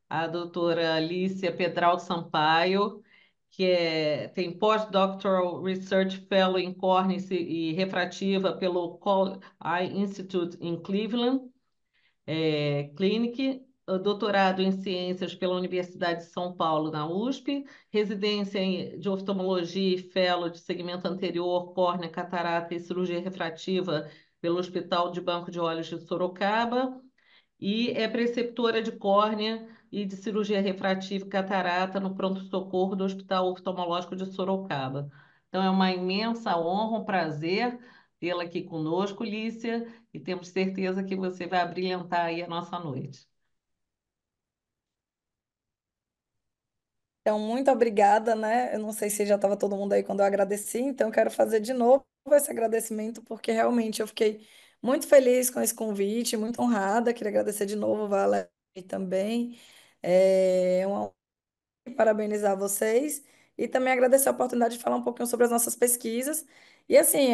a doutora Alicia Pedral Sampaio, tem Postdoctoral Research Fellow em córnea e refrativa pelo Cole Eye Institute em Cleveland Clinic, doutorado em ciências pela Universidade de São Paulo, na USP, residência de oftalmologia e fellow de segmento anterior, córnea, catarata e cirurgia refrativa pelo Hospital de Banco de Olhos de Sorocaba, e é preceptora de córnea e de cirurgia refrativa e catarata no pronto-socorro do Hospital Oftalmológico de Sorocaba. Então, é uma imensa honra, um prazer tê-la aqui conosco, Lícia, e temos certeza que você vai abrilhantar aí a nossa noite. Então, muito obrigada, né? Eu não sei se já estava todo mundo aí quando eu agradeci, então eu quero fazer de novo esse agradecimento, porque realmente eu fiquei muito feliz com esse convite, muito honrada. Queria agradecer de novo, Valéria, também. É uma parabenizar vocês e também agradecer a oportunidade de falar um pouquinho sobre as nossas pesquisas. E assim,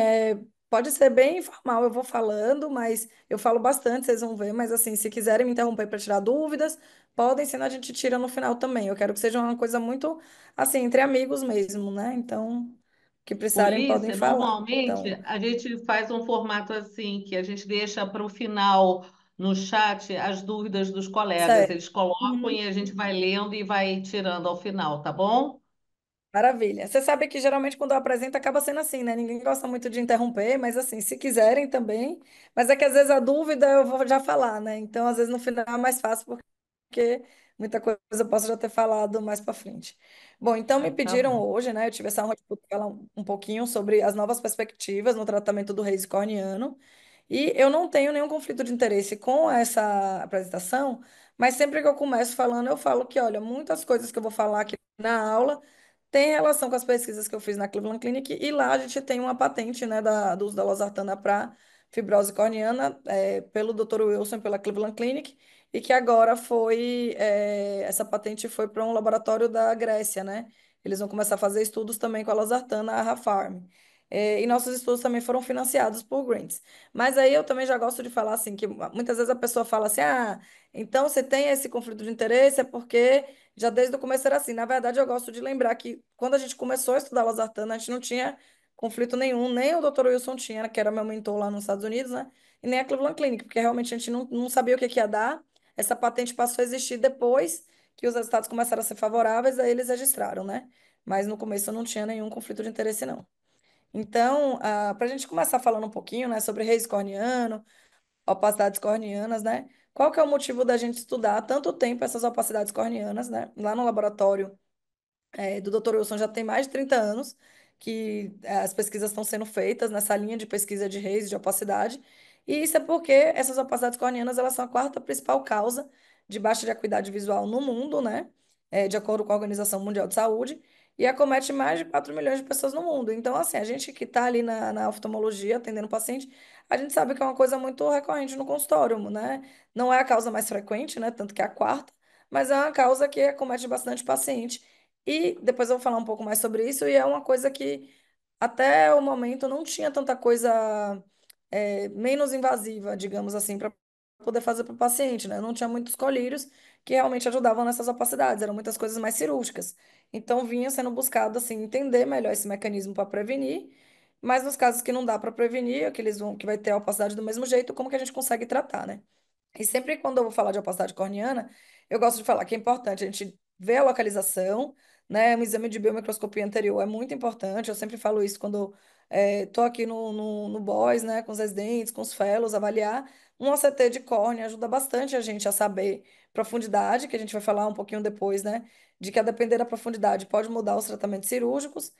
pode ser bem informal, eu vou falando, mas eu falo bastante, vocês vão ver, mas assim, se quiserem me interromper para tirar dúvidas, podem, senão a gente tira no final também. Eu quero que seja uma coisa muito assim, entre amigos mesmo, né? Então, o que precisarem podem Polícia, falar. normalmente Então, a gente faz um formato assim, que a gente deixa para o final no chat as dúvidas dos colegas. certo. Eles colocam Uhum. e a gente vai lendo e vai tirando ao final, tá bom? Maravilha. Você sabe que geralmente quando eu apresento acaba sendo assim, né? Ninguém gosta muito de interromper, mas assim, se quiserem também. Mas é que às vezes a dúvida eu vou já falar, né? Então, às vezes no final é mais fácil porque muita coisa eu posso já ter falado mais para frente. Bom, então me Ah, tá pediram bom. hoje, né? Eu tive essa honra de poder falar um pouquinho sobre as novas perspectivas no tratamento do Reis corneano. E eu não tenho nenhum conflito de interesse com essa apresentação, mas sempre que eu começo falando, eu falo que, olha, muitas coisas que eu vou falar aqui na aula tem relação com as pesquisas que eu fiz na Cleveland Clinic, e lá a gente tem uma patente, né, do uso da losartana para fibrose corneana, pelo Dr. Wilson, pela Cleveland Clinic, e que agora essa patente foi para um laboratório da Grécia, né? Eles vão começar a fazer estudos também com a losartana, a Rafarm. E nossos estudos também foram financiados por grants. Mas aí eu também já gosto de falar assim, que muitas vezes a pessoa fala assim, ah, então você tem esse conflito de interesse é porque já desde o começo era assim. Na verdade, eu gosto de lembrar que quando a gente começou a estudar losartana, a gente não tinha conflito nenhum, nem o Dr. Wilson tinha, que era meu mentor lá nos Estados Unidos, né? E nem a Cleveland Clinic, porque realmente a gente não sabia o que que ia dar. Essa patente passou a existir depois que os resultados começaram a ser favoráveis, aí eles registraram, né? Mas no começo não tinha nenhum conflito de interesse, não. Então, para a gente começar falando um pouquinho, né, sobre reis corneano, opacidades corneanas, né? Qual que é o motivo da gente estudar há tanto tempo essas opacidades corneanas, né? Lá no laboratório do Dr. Wilson já tem mais de 30 anos que as pesquisas estão sendo feitas nessa linha de pesquisa de reis de opacidade. E isso é porque essas opacidades corneanas elas são a quarta principal causa de baixa de acuidade visual no mundo, né? De acordo com a Organização Mundial de Saúde, e acomete mais de 4 milhões de pessoas no mundo. Então, assim, a gente que está ali na oftalmologia atendendo o paciente, a gente sabe que é uma coisa muito recorrente no consultório, né? Não é a causa mais frequente, né? Tanto que é a quarta, mas é uma causa que acomete bastante paciente. E depois eu vou falar um pouco mais sobre isso, e é uma coisa que até o momento não tinha tanta coisa menos invasiva, digamos assim, para poder fazer para o paciente, né? Não tinha muitos colírios que realmente ajudavam nessas opacidades, eram muitas coisas mais cirúrgicas. Então vinha sendo buscado assim entender melhor esse mecanismo para prevenir, mas nos casos que não dá para prevenir, que vai ter a opacidade do mesmo jeito, como que a gente consegue tratar, né? E sempre quando eu vou falar de opacidade corneana, eu gosto de falar que é importante a gente ver a localização, né? Um exame de biomicroscopia anterior é muito importante. Eu sempre falo isso quando estou aqui no BOS, né? Com os residentes, com os fellows, avaliar. Um OCT de córnea ajuda bastante a gente a saber profundidade, que a gente vai falar um pouquinho depois, né? De que a depender da profundidade pode mudar os tratamentos cirúrgicos.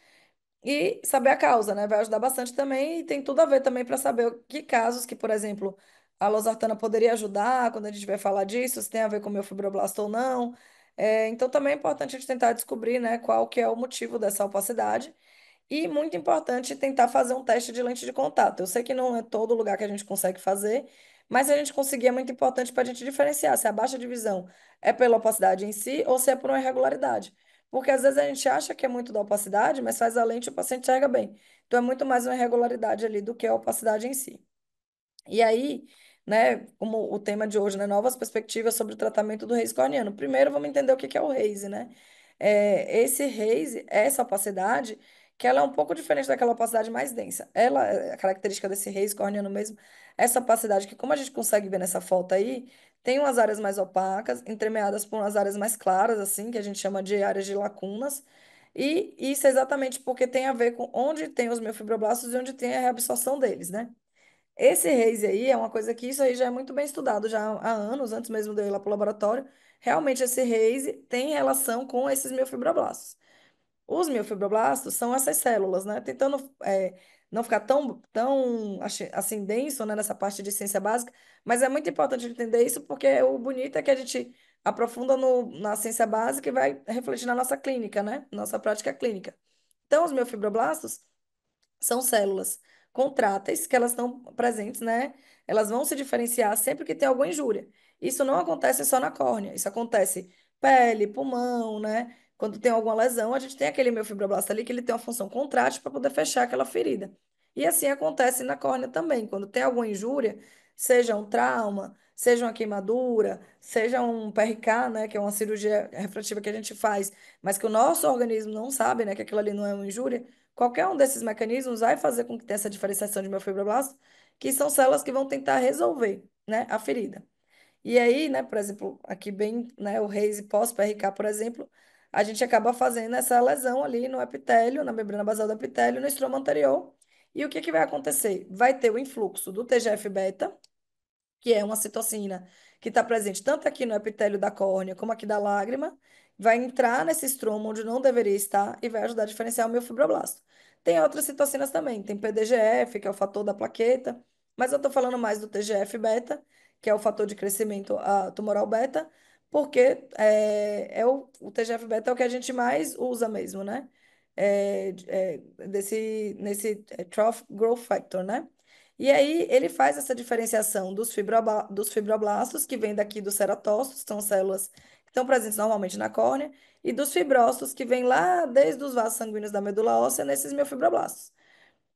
E saber a causa, né? Vai ajudar bastante também e tem tudo a ver também para saber que casos que, por exemplo, a losartana poderia ajudar quando a gente vai falar disso, se tem a ver com miofibroblasto ou não. Então também é importante a gente tentar descobrir, né, qual que é o motivo dessa opacidade. E muito importante tentar fazer um teste de lente de contato. Eu sei que não é todo lugar que a gente consegue fazer, mas se a gente conseguir é muito importante para a gente diferenciar se a baixa de visão é pela opacidade em si ou se é por uma irregularidade. Porque às vezes a gente acha que é muito da opacidade, mas faz a lente e o paciente enxerga bem. Então é muito mais uma irregularidade ali do que a opacidade em si. E aí, né, como o tema de hoje, né, novas perspectivas sobre o tratamento do Reis corneano. Primeiro, vamos entender o que que é o Reis, né? Esse Reis é essa opacidade que ela é um pouco diferente daquela opacidade mais densa. Ela, a característica desse Reis corneano mesmo, essa opacidade que, como a gente consegue ver nessa foto aí, tem umas áreas mais opacas, entremeadas por umas áreas mais claras, assim, que a gente chama de áreas de lacunas. E isso é exatamente porque tem a ver com onde tem os miofibroblastos e onde tem a reabsorção deles, né? Esse Reis aí é uma coisa que isso aí já é muito bem estudado já há anos, antes mesmo de eu ir lá para o laboratório. Realmente esse Reis tem relação com esses miofibroblastos. Os miofibroblastos são essas células, né? Tentando não ficar tão assim denso, né, nessa parte de ciência básica, mas é muito importante entender isso porque o bonito é que a gente aprofunda na ciência básica e vai refletir na nossa clínica, né? Nossa prática clínica. Então, os miofibroblastos são células contráteis que elas estão presentes, né? Elas vão se diferenciar sempre que tem alguma injúria. Isso não acontece só na córnea, isso acontece pele, pulmão, né? Quando tem alguma lesão, a gente tem aquele miofibroblasto ali que ele tem uma função contrátil para poder fechar aquela ferida. E assim acontece na córnea também, quando tem alguma injúria, seja um trauma, seja uma queimadura, seja um PRK, né, que é uma cirurgia refrativa que a gente faz, mas que o nosso organismo não sabe, né, que aquilo ali não é uma injúria. Qualquer um desses mecanismos vai fazer com que tenha essa diferenciação de miofibroblastos, que são células que vão tentar resolver, né, a ferida. E aí, né, por exemplo, aqui bem, né, o Reis pós-PRK, por exemplo, a gente acaba fazendo essa lesão ali no epitélio, na membrana basal do epitélio, no estroma anterior. E o que que vai acontecer? Vai ter o influxo do TGF-beta, que é uma citocina que está presente tanto aqui no epitélio da córnea como aqui da lágrima, vai entrar nesse estroma onde não deveria estar e vai ajudar a diferenciar o miofibroblasto. Tem outras citocinas também, tem PDGF, que é o fator da plaqueta, mas eu estou falando mais do TGF-beta, que é o fator de crescimento tumoral beta, porque o TGF-beta é o que a gente mais usa mesmo, né? Nesse Trough Growth Factor, né? E aí ele faz essa diferenciação dos fibroblastos, que vêm daqui dos ceratócitos, que são células que estão presentes normalmente na córnea, e dos fibrócitos, que vêm lá desde os vasos sanguíneos da medula óssea, nesses miofibroblastos.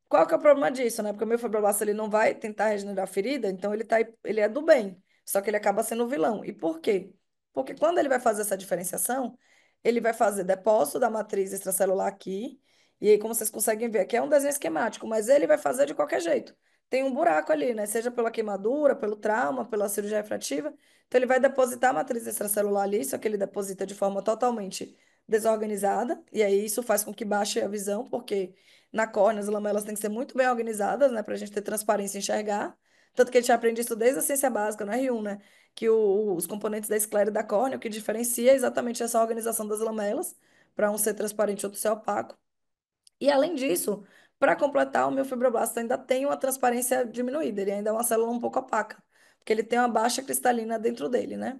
Qual que é o problema disso, né? Porque o meu fibroblasto ele não vai tentar regenerar a ferida, então ele é do bem, só que ele acaba sendo o vilão. E por quê? Porque quando ele vai fazer essa diferenciação, ele vai fazer depósito da matriz extracelular aqui, e aí, como vocês conseguem ver, aqui é um desenho esquemático, mas ele vai fazer de qualquer jeito. Tem um buraco ali, né? Seja pela queimadura, pelo trauma, pela cirurgia refrativa. Então, ele vai depositar a matriz extracelular ali, só que ele deposita de forma totalmente desorganizada, e aí isso faz com que baixe a visão, porque na córnea, as lamelas têm que ser muito bem organizadas, né, para a gente ter transparência e enxergar. Tanto que a gente aprende isso desde a ciência básica, no R1, né? Que os componentes da esclera e da córnea, o que diferencia é exatamente essa organização das lamelas, para um ser transparente e outro ser opaco. E além disso, para completar, o meu fibroblasto ainda tem uma transparência diminuída, ele ainda é uma célula um pouco opaca, porque ele tem uma baixa cristalina dentro dele, né?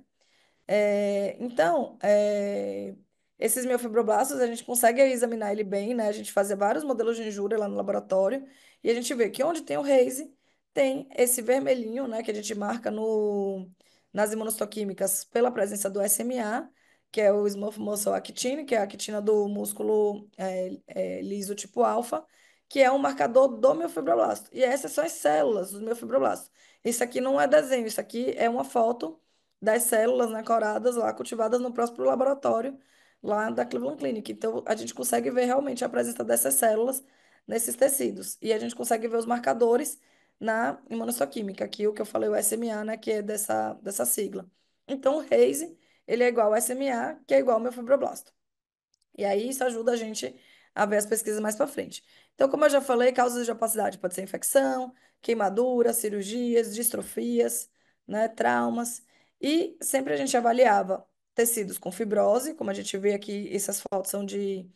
Então, esses miofibroblastos, a gente consegue examinar ele bem, né? A gente fazia vários modelos de injúria lá no laboratório e a gente vê que onde tem o RASE, tem esse vermelhinho, né? Que a gente marca nas imunohistoquímicas pela presença do SMA, que é o Smooth Muscle Actine, que é a actina do músculo liso tipo alfa, que é um marcador do miofibroblasto. E essas são as células dos miofibroblastos. Isso aqui não é desenho, isso aqui é uma foto das células, né, coradas lá, cultivadas no próprio laboratório lá da Cleveland Clinic. Então, a gente consegue ver realmente a presença dessas células nesses tecidos. E a gente consegue ver os marcadores na imunossoquímica, aqui o que eu falei, o SMA, né, que é dessa sigla. Então, o RASE, ele é igual ao SMA, que é igual ao meu fibroblasto. E aí isso ajuda a gente a ver as pesquisas mais para frente. Então, como eu já falei, causas de opacidade pode ser infecção, queimadura, cirurgias, distrofias, né, traumas. E sempre a gente avaliava tecidos com fibrose, como a gente vê aqui, essas fotos são de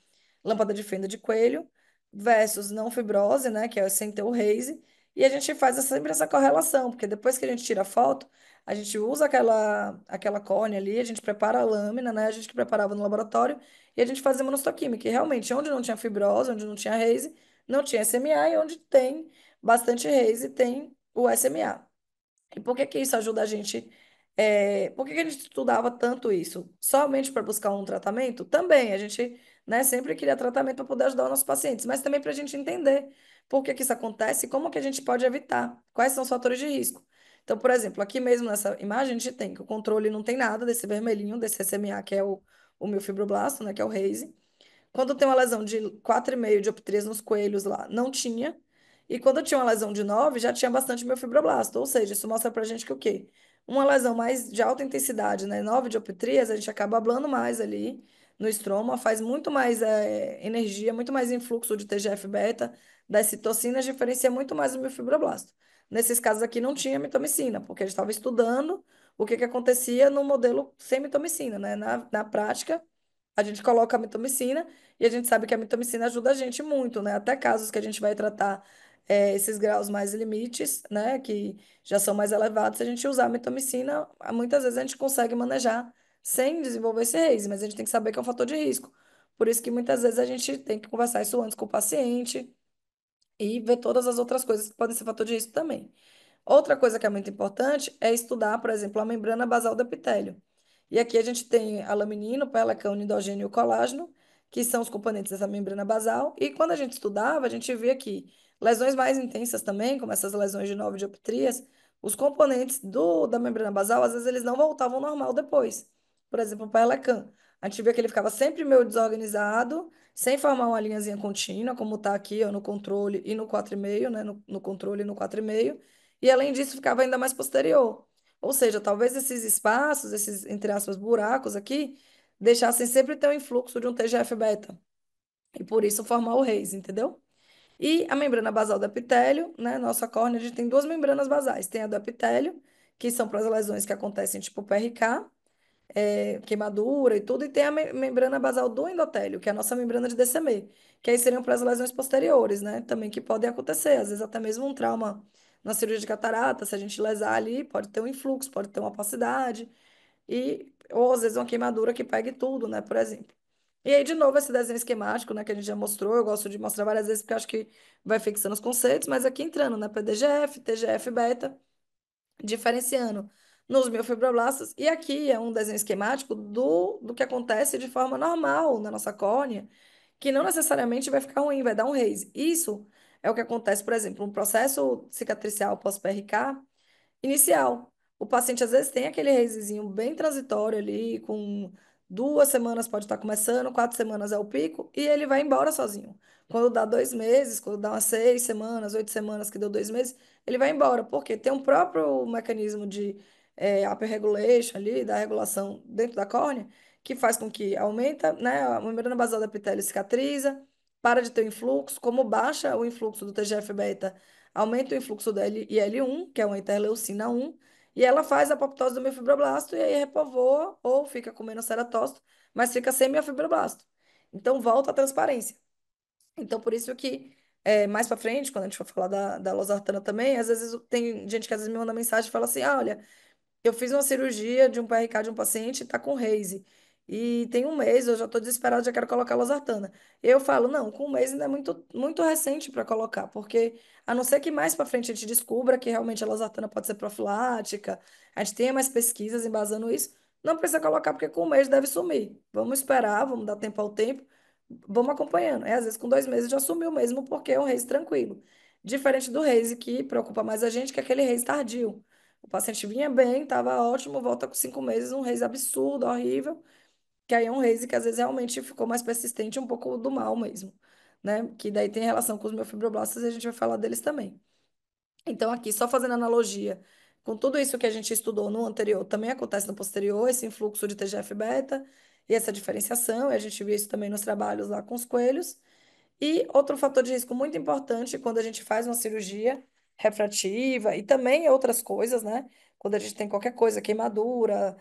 lâmpada de fenda de coelho, versus não fibrose, né, que é sem ter o RASE. E a gente faz sempre essa correlação, porque depois que a gente tira a foto, a gente usa aquela córnea ali, a gente prepara a lâmina, né, a gente que preparava no laboratório, e a gente fazia imunohistoquímica. E realmente, onde não tinha fibrose, onde não tinha RASE, não tinha SMA, e onde tem bastante RASE, tem o SMA. E por que que isso ajuda a gente? Por que que a gente estudava tanto isso? Somente para buscar um tratamento? Também, a gente, né, sempre queria tratamento para poder ajudar os nossos pacientes, mas também para a gente entender por que que isso acontece e como que a gente pode evitar, quais são os fatores de risco. Então, por exemplo, aqui mesmo nessa imagem a gente tem que o controle não tem nada desse vermelhinho, desse SMA, que é o miofibroblast, né, que é o RASE. Quando tem uma lesão de 4,5 dioptrias nos coelhos lá, não tinha. E quando tinha uma lesão de 9 já tinha bastante miofibroblasta. Ou seja, isso mostra pra gente que o quê? Uma lesão mais de alta intensidade, né? 9 dioptrias, a gente acaba ablando mais ali no estroma, faz muito mais energia, muito mais influxo de TGF-beta, das citocinas, diferencia muito mais o miofibroblasto. Nesses casos aqui não tinha mitomicina, porque a gente estava estudando o que que acontecia no modelo sem mitomicina, né? Na prática, a gente coloca a mitomicina e a gente sabe que a mitomicina ajuda a gente muito, né? Até casos que a gente vai tratar esses graus mais limites, né? Que já são mais elevados, se a gente usar a mitomicina, muitas vezes a gente consegue manejar sem desenvolver esse RASE, mas a gente tem que saber que é um fator de risco. Por isso que muitas vezes a gente tem que conversar isso antes com o paciente e ver todas as outras coisas que podem ser fator de risco também. Outra coisa que é muito importante é estudar, por exemplo, a membrana basal do epitélio. E aqui a gente tem a laminina, o pelecan, o nidogênio e o colágeno, que são os componentes dessa membrana basal. E quando a gente estudava, a gente via que lesões mais intensas também, como essas lesões de 9 dioptrias, os componentes da membrana basal, às vezes eles não voltavam ao normal depois. Por exemplo, o pelecan. A gente via que ele ficava sempre meio desorganizado, sem formar uma linhazinha contínua, como está aqui, ó, no controle e no 4,5, né? No controle e no 4,5. E além disso, ficava ainda mais posterior. Ou seja, talvez esses espaços, esses, entre aspas, buracos aqui, deixassem sempre ter um influxo de um TGF-beta. E por isso formar o RAISE, entendeu? E a membrana basal do epitélio, né? Nossa córnea, a gente tem duas membranas basais. Tem a do epitélio, que são para as lesões que acontecem, tipo PRK, queimadura e tudo, e tem a membrana basal do endotélio, que é a nossa membrana de DCM, que aí seriam para as lesões posteriores, né? Também que podem acontecer, às vezes até mesmo um trauma na cirurgia de catarata, se a gente lesar ali, pode ter um influxo, pode ter uma opacidade, ou às vezes uma queimadura que pegue tudo, né? Por exemplo. E aí, de novo, esse desenho esquemático, né, que a gente já mostrou, eu gosto de mostrar várias vezes, porque eu acho que vai fixando os conceitos, mas aqui entrando, né, PDGF, TGF-beta, diferenciando nos miofibroblastos. E aqui é um desenho esquemático do que acontece de forma normal na nossa córnea, que não necessariamente vai ficar ruim, vai dar um raise. Isso é o que acontece, por exemplo, um processo cicatricial pós-PRK inicial. O paciente às vezes tem aquele rasezinho bem transitório ali, com 2 semanas pode estar começando, 4 semanas é o pico, e ele vai embora sozinho. Quando dá 2 meses, quando dá umas 6 semanas, 8 semanas que deu 2 meses, ele vai embora, porque tem um próprio mecanismo de upper regulation ali, da regulação dentro da córnea, que faz com que aumenta, né, a membrana basal da epitélio cicatriza, para de ter o influxo, como baixa o influxo do TGF-beta, aumenta o influxo da IL-1, que é uma interleucina 1, e ela faz a apoptose do miofibroblasto e aí repovoa ou fica com menos ceratócito, mas fica sem miofibroblasto. Então volta a transparência. Então por isso que mais para frente, quando a gente for falar da losartana também, às vezes tem gente que às vezes me manda mensagem e fala assim: ah, olha, eu fiz uma cirurgia de um PRK de um paciente, tá com Reise. E tem um mês, eu já tô desesperada, já quero colocar losartana. Eu falo, não, com um mês ainda é muito, muito recente para colocar, porque a não ser que mais para frente a gente descubra que realmente a losartana pode ser profilática, a gente tenha mais pesquisas embasando isso, não precisa colocar, porque com um mês deve sumir. Vamos esperar, vamos dar tempo ao tempo, vamos acompanhando. Às vezes com 2 meses já sumiu mesmo, porque é um Reise tranquilo. Diferente do Reise, que preocupa mais a gente, que é aquele Reise tardio. O paciente vinha bem, estava ótimo, volta com 5 meses, um raise absurdo, horrível, que aí é um raise que às vezes realmente ficou mais persistente, um pouco do mal mesmo, né? Que daí tem relação com os miofibroblastos e a gente vai falar deles também. Então, aqui, só fazendo analogia com tudo isso que a gente estudou no anterior, também acontece no posterior, esse influxo de TGF-beta e essa diferenciação, e a gente viu isso também nos trabalhos lá com os coelhos. E outro fator de risco muito importante quando a gente faz uma cirurgia refrativa e também outras coisas, né? Quando a gente tem qualquer coisa, queimadura,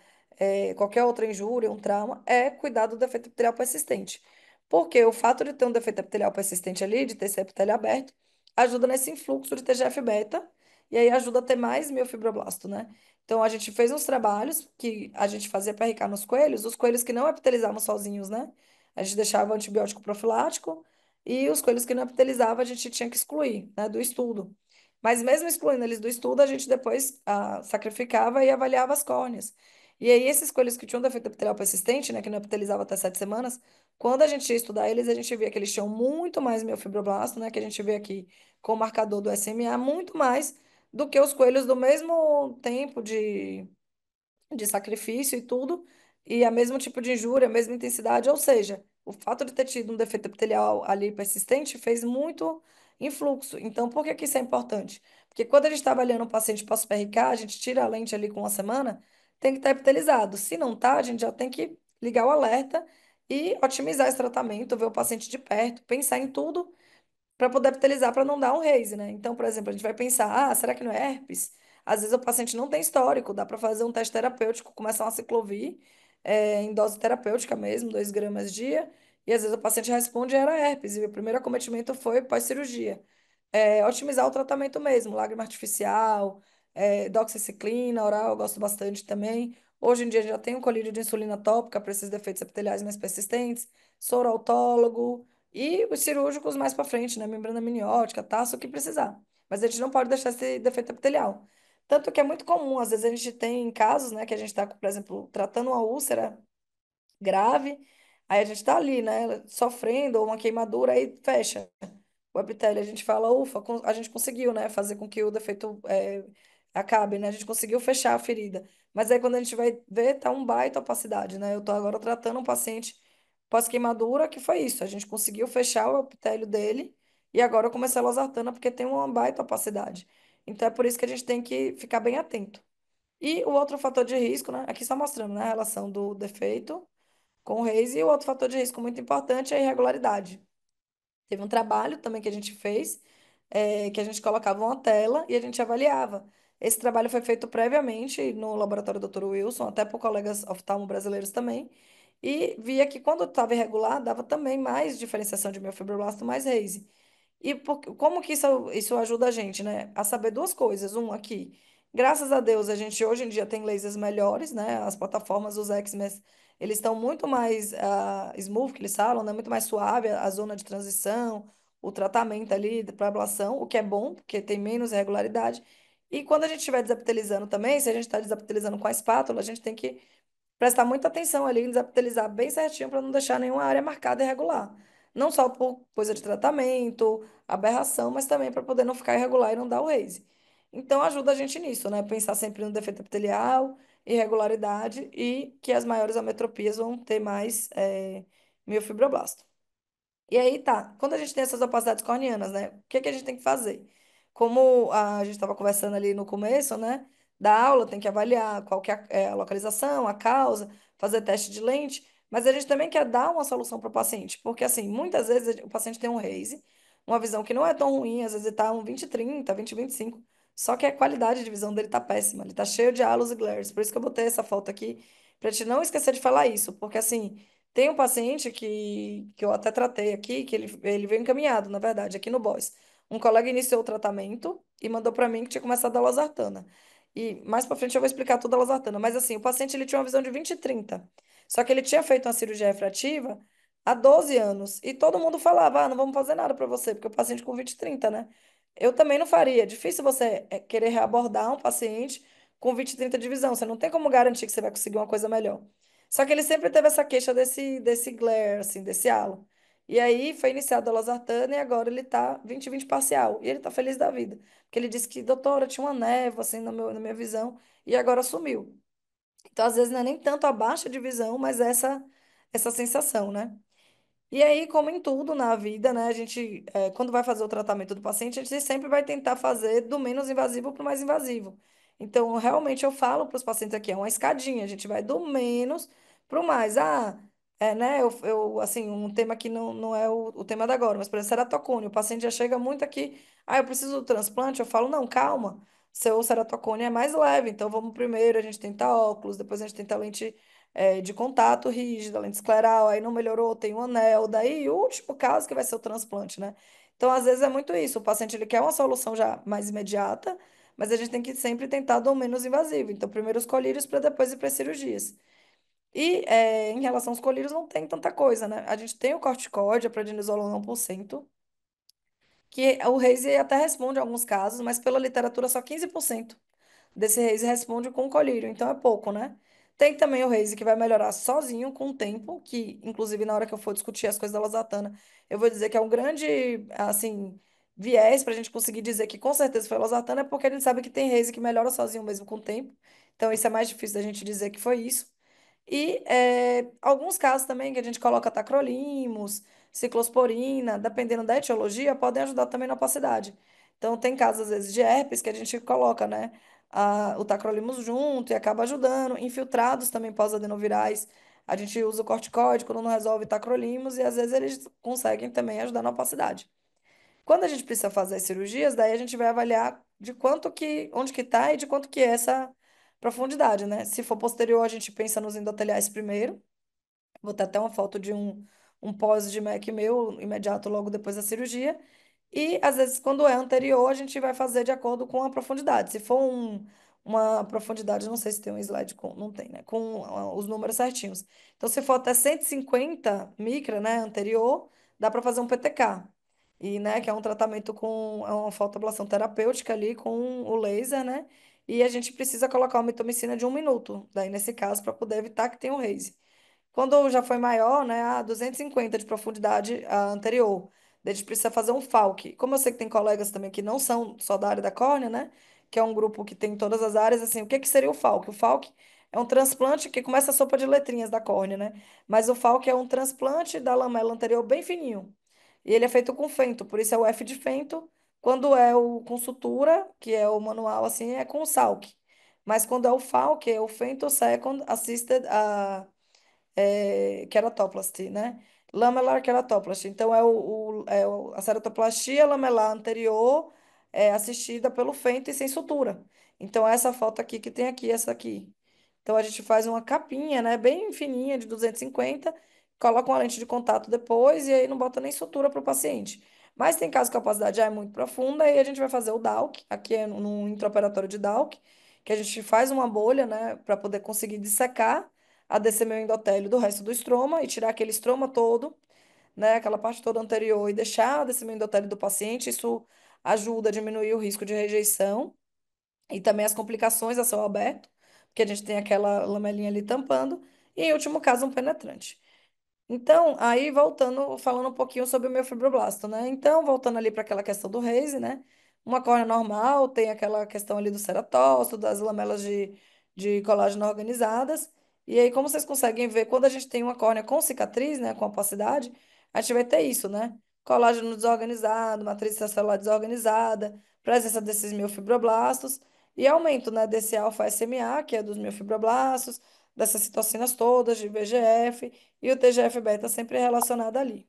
qualquer outra injúria, um trauma, é cuidar do defeito epitelial persistente. Porque o fato de ter um defeito epitelial persistente ali, de ter esse epitélio aberto, ajuda nesse influxo de TGF-beta e aí ajuda a ter mais miofibroblasto, né? Então a gente fez uns trabalhos que a gente fazia PRK nos coelhos, os coelhos que não epitelizavam sozinhos, né? A gente deixava o antibiótico profilático e os coelhos que não epitelizavam, a gente tinha que excluir, né, do estudo. Mas mesmo excluindo eles do estudo, a gente depois sacrificava e avaliava as córneas. E aí, esses coelhos que tinham defeito epitelial persistente, né, que não epitelizavam até 7 semanas, quando a gente ia estudar eles, a gente via que eles tinham muito mais miofibroblasto, né, que a gente vê aqui com o marcador do SMA, muito mais do que os coelhos do mesmo tempo de sacrifício e tudo, e a mesmo tipo de injúria, a mesma intensidade, ou seja, o fato de ter tido um defeito epitelial ali persistente fez muito influxo. Então, por que que isso é importante? Porque quando a gente está avaliando um paciente pós-PRK, a gente tira a lente ali com uma semana, tem que estar epitelizado. Se não tá, a gente já tem que ligar o alerta e otimizar esse tratamento, ver o paciente de perto, pensar em tudo para poder epitelizar para não dar um raise, né? Então, por exemplo, a gente vai pensar, ah, será que não é herpes? Às vezes o paciente não tem histórico, dá para fazer um teste terapêutico, começar uma ciclovir, em dose terapêutica mesmo, 2 gramas dia, e às vezes o paciente responde e era herpes, e o primeiro acometimento foi pós-cirurgia. Otimizar o tratamento mesmo, lágrima artificial, doxiciclina oral, eu gosto bastante também. Hoje em dia já tem um colírio de insulina tópica para esses defeitos epiteliais mais persistentes, soro autólogo, e os cirúrgicos mais para frente, né? Membrana amniótica, taça, o que precisar. Mas a gente não pode deixar esse defeito epitelial. Tanto que é muito comum, às vezes a gente tem casos, né, que a gente está, por exemplo, tratando uma úlcera grave, aí a gente está ali, né, sofrendo, ou uma queimadura, aí fecha o epitélio. A gente fala, ufa, a gente conseguiu, né, fazer com que o defeito acabe, né, a gente conseguiu fechar a ferida. Mas aí quando a gente vai ver, tá um baita opacidade, né? Eu tô agora tratando um paciente pós-queimadura, que foi isso, a gente conseguiu fechar o epitélio dele e agora eu comecei a losartana porque tem uma baita opacidade. Então é por isso que a gente tem que ficar bem atento. E o outro fator de risco, né? Aqui só mostrando, né, a relação do defeito com o RAISE, e o outro fator de risco muito importante é a irregularidade. Teve um trabalho também que a gente fez, que a gente colocava uma tela e a gente avaliava. Esse trabalho foi feito previamente no laboratório do Dr. Wilson, até por colegas oftalmo brasileiros também, e via que quando estava irregular, dava também mais diferenciação de miofibroblasto, mais RAISE. E como que isso ajuda a gente, né? A saber duas coisas. Um, aqui, graças a Deus, a gente hoje em dia tem lasers melhores, né? As plataformas, os XMES, eles estão muito mais smooth, que eles falam, né? Muito mais suave a zona de transição, o tratamento ali para ablação, o que é bom, porque tem menos irregularidade. E quando a gente estiver desapitelizando também, se a gente está desapitelizando com a espátula, a gente tem que prestar muita atenção ali, desapitelizar bem certinho para não deixar nenhuma área marcada irregular. Não só por coisa de tratamento, aberração, mas também para poder não ficar irregular e não dar o raise. Então ajuda a gente nisso, né? Pensar sempre no defeito epitelial, irregularidade e que as maiores ametropias vão ter mais miofibroblasto. E aí tá, quando a gente tem essas opacidades corneanas, né? O que que a gente tem que fazer? Como a gente estava conversando ali no começo, né? Da aula, tem que avaliar qual que é a localização, a causa, fazer teste de lente, mas a gente também quer dar uma solução para o paciente, porque assim, muitas vezes o paciente tem um RASE, uma visão que não é tão ruim, às vezes ele tá um 20/30, 20/25, só que a qualidade de visão dele tá péssima, ele tá cheio de halos e glares, por isso que eu botei essa foto aqui, para te não esquecer de falar isso, porque assim, tem um paciente que eu até tratei aqui, que ele veio encaminhado, na verdade, aqui no BOS. Um colega iniciou o tratamento e mandou para mim que tinha começado a losartana. E mais para frente eu vou explicar toda a losartana. Mas assim, o paciente ele tinha uma visão de 20/30. Só que ele tinha feito uma cirurgia refrativa há 12 anos. E todo mundo falava, ah, não vamos fazer nada para você, porque o paciente com 20/30, né? Eu também não faria. É difícil você querer reabordar um paciente com 20/30 de visão. Você não tem como garantir que você vai conseguir uma coisa melhor. Só que ele sempre teve essa queixa desse glare, assim, desse halo. E aí foi iniciado a losartana e agora ele tá 20/20 parcial. E ele tá feliz da vida. Porque ele disse que, doutora, tinha uma névoa, assim, na minha visão, e agora sumiu. Então, às vezes, não é nem tanto a baixa de visão, mas essa sensação, né? E aí, como em tudo na vida, né, a gente, quando vai fazer o tratamento do paciente, a gente sempre vai tentar fazer do menos invasivo para o mais invasivo. Então, realmente, eu falo para os pacientes aqui, é uma escadinha, a gente vai do menos para o mais. Ah, né, assim, um tema que não é o tema da agora, mas, por exemplo, ceratocone, o paciente já chega muito aqui, ah, eu preciso do transplante, eu falo, não, calma, seu ceratocone é mais leve, então vamos primeiro, a gente tenta óculos, depois a gente tenta lente de contato rígida, lente escleral, aí não melhorou, tem um anel, daí o último caso que vai ser o transplante, né? Então, às vezes é muito isso, o paciente ele quer uma solução já mais imediata, mas a gente tem que sempre tentar do menos invasivo. Então, primeiro os colírios para depois ir para as cirurgias. E em relação aos colírios não tem tanta coisa, né? A gente tem o corticóide, a prednisona 1%, que o Reis até responde em alguns casos, mas pela literatura só 15% desse Reis responde com colírio, então é pouco, né? Tem também o Reis que vai melhorar sozinho com o tempo, que inclusive na hora que eu for discutir as coisas da losartana, eu vou dizer que é um grande, assim, viés para a gente conseguir dizer que com certeza foi losartana, é porque a gente sabe que tem reis que melhora sozinho mesmo com o tempo. Então, isso é mais difícil da gente dizer que foi isso. E alguns casos também que a gente coloca tacrolimus, ciclosporina, dependendo da etiologia, podem ajudar também na opacidade. Então, tem casos, às vezes, de herpes que a gente coloca, né, o tacrolimus junto e acaba ajudando. Infiltrados também pós-adenovirais, a gente usa o corticoide quando não resolve tacrolimus e às vezes eles conseguem também ajudar na opacidade. Quando a gente precisa fazer as cirurgias, daí a gente vai avaliar de quanto que, onde que tá e de quanto que é essa profundidade, né? Se for posterior, a gente pensa nos endoteliais primeiro. Vou ter até uma foto de um pós de MEC meu, imediato logo depois da cirurgia. E, às vezes, quando é anterior, a gente vai fazer de acordo com a profundidade. Se for uma profundidade, não sei se tem um slide com, não tem, né? Com os números certinhos. Então, se for até 150 micra, né, anterior, dá para fazer um PTK. E, né, que é um tratamento com é uma fotoablação terapêutica ali com o laser, né? E a gente precisa colocar uma mitomicina de 1 minuto, daí nesse caso, para poder evitar que tenha o raise. Quando já foi maior, né, a 250 de profundidade a anterior, daí a gente precisa fazer um FALC. Como eu sei que tem colegas também que não são só da área da córnea, né, que é um grupo que tem todas as áreas, assim, o que que seria o FALC? O FALC é um transplante que começa a sopa de letrinhas da córnea, né, mas o FALC é um transplante da lamela anterior bem fininho. E ele é feito com fento, por isso é o F de fento. Quando é o com sutura, que é o manual, assim, é com o SALC. Mas quando é o FALC, é o Femto Second Assisted keratoplasty, né? Lamellar keratoplasty. Então, a ceratoplastia lamelar anterior assistida pelo fento e sem sutura. Então, é essa foto aqui que tem aqui, essa aqui. Então, a gente faz uma capinha, né? Bem fininha, de 250, coloca uma lente de contato depois e aí não bota nem sutura para o paciente. Mas tem casos que a opacidade já é muito profunda e a gente vai fazer o DALC, aqui é no intraoperatório de DALC, que a gente faz uma bolha, né, para poder conseguir dissecar a descer meu endotélio do resto do estroma e tirar aquele estroma todo, né, aquela parte toda anterior e deixar desse meu endotélio do paciente. Isso ajuda a diminuir o risco de rejeição e também as complicações a céu aberto, porque a gente tem aquela lamelinha ali tampando, e em último caso, um penetrante. Então, aí voltando, falando um pouquinho sobre o meu fibroblasto, né? Então, voltando ali para aquela questão do Reise, né? Uma córnea normal tem aquela questão ali do ceratócito, das lamelas de colágeno organizadas. E aí, como vocês conseguem ver, quando a gente tem uma córnea com cicatriz, né, com opacidade, a gente vai ter isso, né? Colágeno desorganizado, matriz celular desorganizada, presença desses miofibroblastos e aumento, né, desse alfa-SMA, que é dos miofibroblastos, dessas citocinas todas, de VGF e o TGF-beta sempre relacionado ali.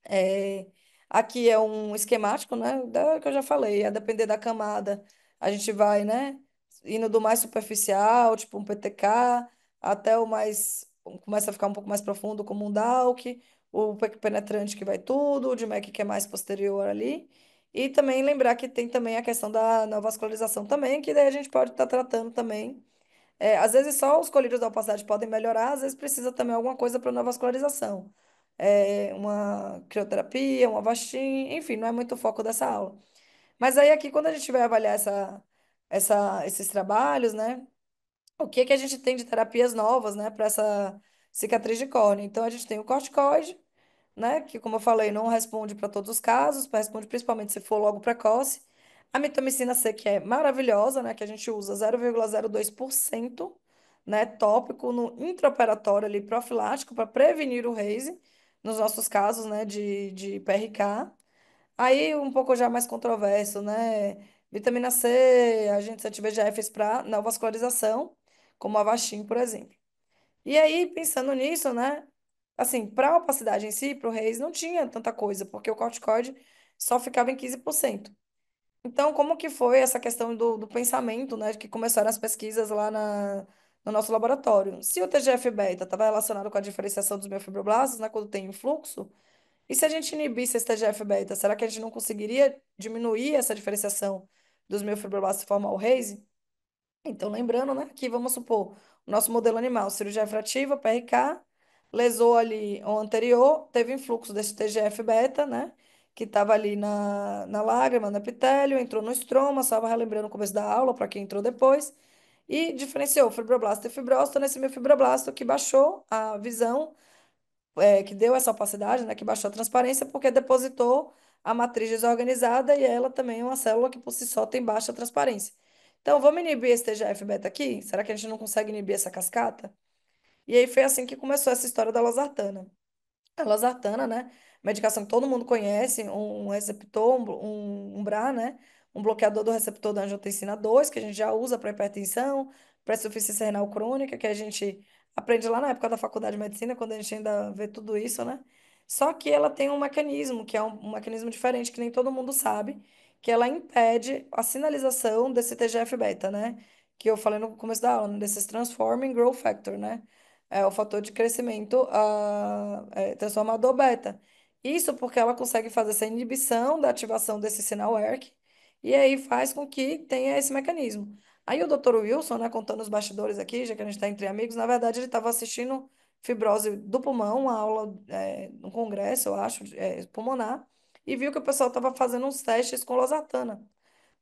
É, aqui é um esquemático, né? Que eu já falei, a depender da camada, a gente vai, né? Indo do mais superficial, tipo um PTK, até o mais. Começa a ficar um pouco mais profundo, como um DALC, o penetrante que vai tudo, o de MEC que é mais posterior ali. E também lembrar que tem também a questão da neovascularização também, que daí a gente pode estar tratando também às vezes só os colírios da opacidade podem melhorar, às vezes precisa também alguma coisa para neovascularização. Uma crioterapia, uma Avastin, enfim, não é muito o foco dessa aula. Mas aí aqui, quando a gente vai avaliar esses trabalhos, né, o que que a gente tem de terapias novas, né, para essa cicatriz de córnea? Então, a gente tem o corticoide, né? Que, como eu falei, não responde para todos os casos, responde principalmente se for logo precoce. A mitomicina C, que é maravilhosa, né? Que a gente usa 0,02%, né? Tópico no intraoperatório ali, profilático, para prevenir o RASE, nos nossos casos, né? De PRK. Aí, um pouco já mais controverso, né? Vitamina C, agentes anti-VEGFs para neovascularização, como a Avastin, por exemplo. E aí, pensando nisso, né? Assim, para a opacidade em si, para o Reis, não tinha tanta coisa, porque o corticoide só ficava em 15%. Então, como que foi essa questão do pensamento, né? Que começaram as pesquisas lá no nosso laboratório. Se o TGF-beta estava relacionado com a diferenciação dos miofibroblastos, né? Quando tem influxo, e se a gente inibisse esse TGF-beta, será que a gente não conseguiria diminuir essa diferenciação dos miofibroblastos e formar o Reis? Então, lembrando, né, que vamos supor, o nosso modelo animal, cirurgia refrativa, PRK, lesou ali o anterior, teve influxo desse TGF-beta, né, que estava ali na lágrima, no epitélio, entrou no estroma, só relembrando o começo da aula, para quem entrou depois, e diferenciou fibroblasto e fibrócito nesse meu fibroblasto que baixou a visão, que deu essa opacidade, né, que baixou a transparência, porque depositou a matriz desorganizada e ela também é uma célula que por si só tem baixa transparência. Então, vamos inibir esse TGF-beta aqui? Será que a gente não consegue inibir essa cascata? E aí foi assim que começou essa história da losartana. A losartana, né? Medicação que todo mundo conhece, um receptor, um BRA, né? Um bloqueador do receptor da angiotensina 2 que a gente já usa para hipertensão, para insuficiência renal crônica, que a gente aprende lá na época da faculdade de medicina, quando a gente ainda vê tudo isso, né? Só que ela tem um mecanismo, que é um mecanismo diferente, que nem todo mundo sabe, que ela impede a sinalização desse TGF-beta, né? Que eu falei no começo da aula, né? Desses Transforming Growth Factor, né? É o fator de crescimento transformador beta. Isso porque ela consegue fazer essa inibição da ativação desse sinal ERK e aí faz com que tenha esse mecanismo. Aí o Dr. Wilson, né, contando os bastidores aqui, já que a gente está entre amigos, na verdade ele estava assistindo fibrose do pulmão, uma aula no congresso, eu acho, pulmonar, e viu que o pessoal estava fazendo uns testes com losartana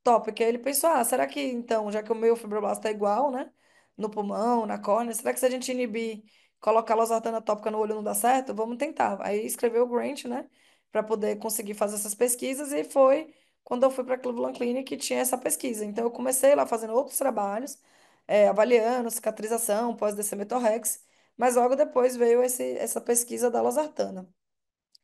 tópica. Aí ele pensou, ah, será que então, já que o meu fibroblasto é igual, né? No pulmão, na córnea, será que se a gente inibir, colocar losartana tópica no olho não dá certo? Vamos tentar. Aí escreveu o grant, né? Para poder conseguir fazer essas pesquisas e foi quando eu fui para a Cleveland Clinic que tinha essa pesquisa. Então eu comecei lá fazendo outros trabalhos, avaliando cicatrização pós-DCM-torrex, mas logo depois veio essa pesquisa da losartana.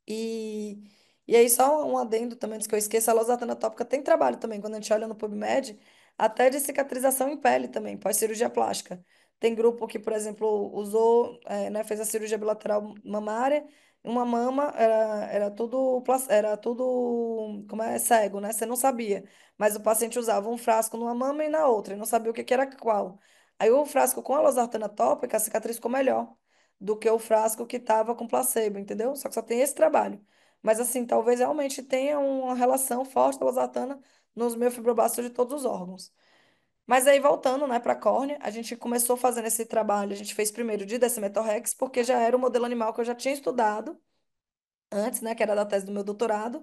E, e aí, só um adendo também, antes que eu esqueça, a losartana tópica tem trabalho também, quando a gente olha no PubMed, até de cicatrização em pele também, pós-cirurgia plástica. Tem grupo que, por exemplo, usou, né, fez a cirurgia bilateral mamária, uma mama era tudo, era tudo, como é, cego, né? Você não sabia. Mas o paciente usava um frasco numa mama e na outra, e não sabia o que que era qual. Aí o frasco com a losartana tópica, a cicatriz ficou melhor do que o frasco que estava com placebo, entendeu? Só que só tem esse trabalho. Mas assim, talvez realmente tenha uma relação forte da losartana nos miofibroblastos de todos os órgãos. Mas aí voltando, né, para a córnea, a gente começou fazendo esse trabalho, a gente fez primeiro de Decimetorrex, porque já era o modelo animal que eu já tinha estudado antes, né, que era da tese do meu doutorado,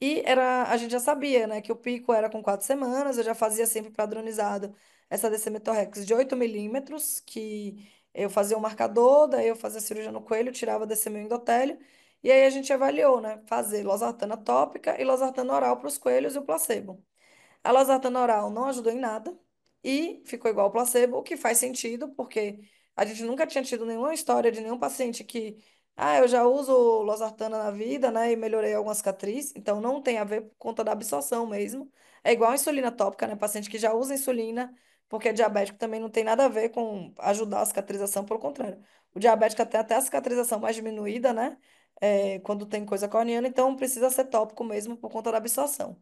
e a gente já sabia, né, que o pico era com 4 semanas, eu já fazia sempre padronizado essa Decimetorrex de 8 milímetros, que eu fazia o marcador, daí eu fazia a cirurgia no coelho, tirava desse meu endotélio, e aí a gente avaliou, né, fazer losartana tópica e losartana oral para os coelhos e o placebo. A losartana oral não ajudou em nada e ficou igual ao placebo, o que faz sentido, porque a gente nunca tinha tido nenhuma história de nenhum paciente que, eu já uso losartana na vida, né, e melhorei alguma cicatriz, então não tem a ver por conta da absorção mesmo. É igual a insulina tópica, né, paciente que já usa insulina porque é diabético também não tem nada a ver com ajudar a cicatrização, pelo contrário. O diabético tem até a cicatrização mais diminuída, né, quando tem coisa corneana, então precisa ser tópico mesmo por conta da absorção.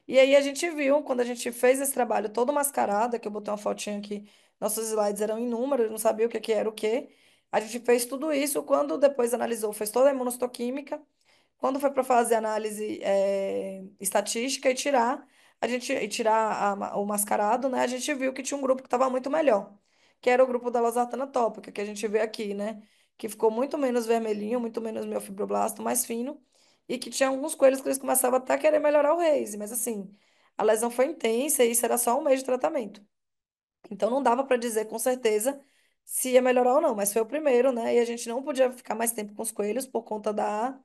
E aí a gente viu, quando a gente fez esse trabalho todo mascarado, que eu botei uma fotinha aqui, nossos slides eram em número, eu não sabia o que que era o quê. A gente fez tudo isso, quando depois analisou, fez toda a imunohistoquímica, quando foi para fazer análise estatística e tirar o mascarado, né, a gente viu que tinha um grupo que estava muito melhor, que era o grupo da losartana tópica, que a gente vê aqui, né, que ficou muito menos vermelhinho, muito menos miofibroblasto, mais fino, e que tinha alguns coelhos que eles começavam até a querer melhorar o raise, mas assim, a lesão foi intensa e isso era só um mês de tratamento. Então não dava para dizer com certeza se ia melhorar ou não, mas foi o primeiro, né, e a gente não podia ficar mais tempo com os coelhos por conta da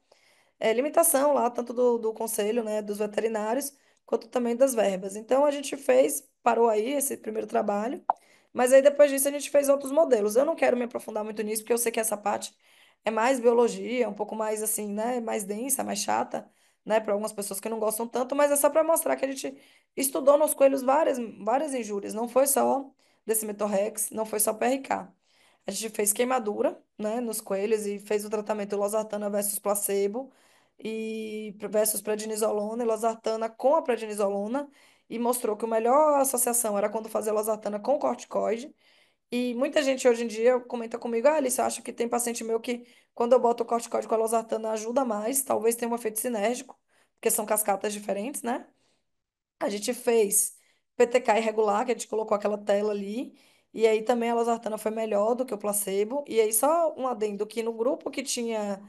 limitação lá, tanto do conselho, né, dos veterinários, quanto também das verbas. Então a gente fez, parou aí esse primeiro trabalho, mas aí depois disso a gente fez outros modelos. Eu não quero me aprofundar muito nisso, porque eu sei que essa parte é mais biologia, um pouco mais assim, né, mais densa, mais chata, né, para algumas pessoas que não gostam tanto, mas é só para mostrar que a gente estudou nos coelhos várias injúrias, não foi só Decimetorrex, não foi só PRK. A gente fez queimadura, né, nos coelhos e fez o tratamento losartana versus placebo e versus prednisolona e losartana com a prednisolona e mostrou que a melhor associação era quando fazia losartana com corticoide. E muita gente hoje em dia comenta comigo, Alice, eu acho que tem paciente meu que quando eu boto o corticoide com a losartana ajuda mais, talvez tenha um efeito sinérgico, porque são cascatas diferentes, né? A gente fez PTK irregular, que a gente colocou aquela tela ali, e aí também a losartana foi melhor do que o placebo. E aí só um adendo que no grupo que tinha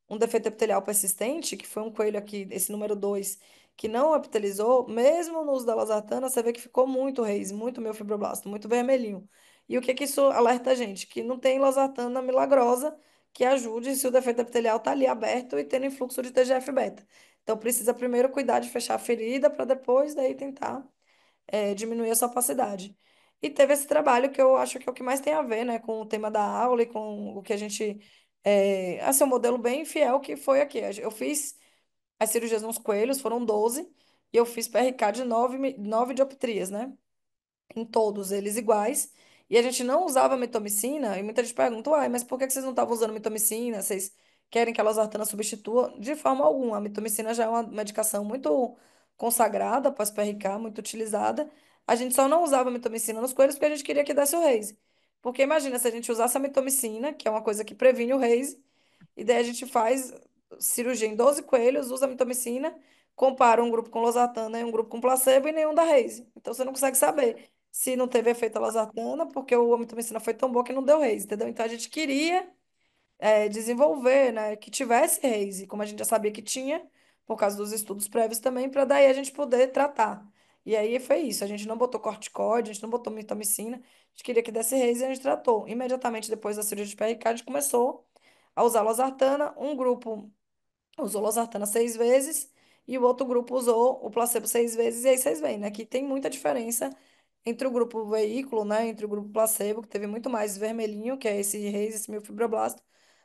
um defeito epitelial persistente, que foi um coelho aqui, esse número 2 que não epitelizou, mesmo no uso da losartana, você vê que ficou muito reis, muito miofibroblasto, muito vermelhinho. E o que que isso alerta a gente? Que não tem losartana milagrosa que ajude se o defeito epitelial está ali aberto e tendo influxo de TGF-beta. Então, precisa primeiro cuidar de fechar a ferida para depois daí tentar diminuir a sua opacidade. E teve esse trabalho que eu acho que é o que mais tem a ver, né, com o tema da aula e com o que a gente. Assim, um modelo bem fiel que foi aqui. Eu fiz as cirurgias nos coelhos, foram 12 e eu fiz PRK de 9 dioptrias, né? Em todos eles iguais. E a gente não usava mitomicina, e muita gente pergunta, uai, mas por que que vocês não estavam usando mitomicina? Vocês querem que a losartana substitua? De forma alguma. A mitomicina já é uma medicação muito consagrada pós-PRK, muito utilizada. A gente só não usava mitomicina nos coelhos porque a gente queria que desse o Reise. Porque imagina se a gente usasse a mitomicina, que é uma coisa que previne o Reise, e daí a gente faz cirurgia em 12 coelhos, usa mitomicina, compara um grupo com losartana e um grupo com placebo e nenhum dá Reise. Então você não consegue saber se não teve efeito losartana, porque o amitriptilina foi tão bom que não deu Reise, entendeu? Então a gente queria desenvolver, né, que tivesse Reise, como a gente já sabia que tinha, por causa dos estudos prévios também, para daí a gente poder tratar. E aí foi isso, a gente não botou corticoide, a gente não botou mitomicina, a gente queria que desse Reise e a gente tratou. Imediatamente depois da cirurgia de PRK, a gente começou a usar losartana, um grupo usou losartana 6 vezes e o outro grupo usou o placebo 6 vezes, e aí vocês veem, né, que tem muita diferença entre o grupo veículo, né, entre o grupo placebo, que teve muito mais vermelhinho, que é esse reis, esse miofibroblasto,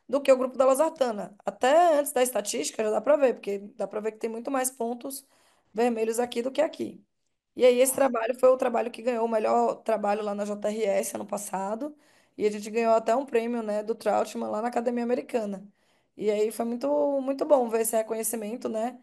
do que o grupo da losartana. Até antes da estatística já dá para ver, porque dá para ver que tem muito mais pontos vermelhos aqui do que aqui. E aí esse trabalho foi o trabalho que ganhou o melhor trabalho lá na JRS ano passado, e a gente ganhou até um prêmio, né, do Trautmann lá na Academia Americana. E aí foi muito bom ver esse reconhecimento, né,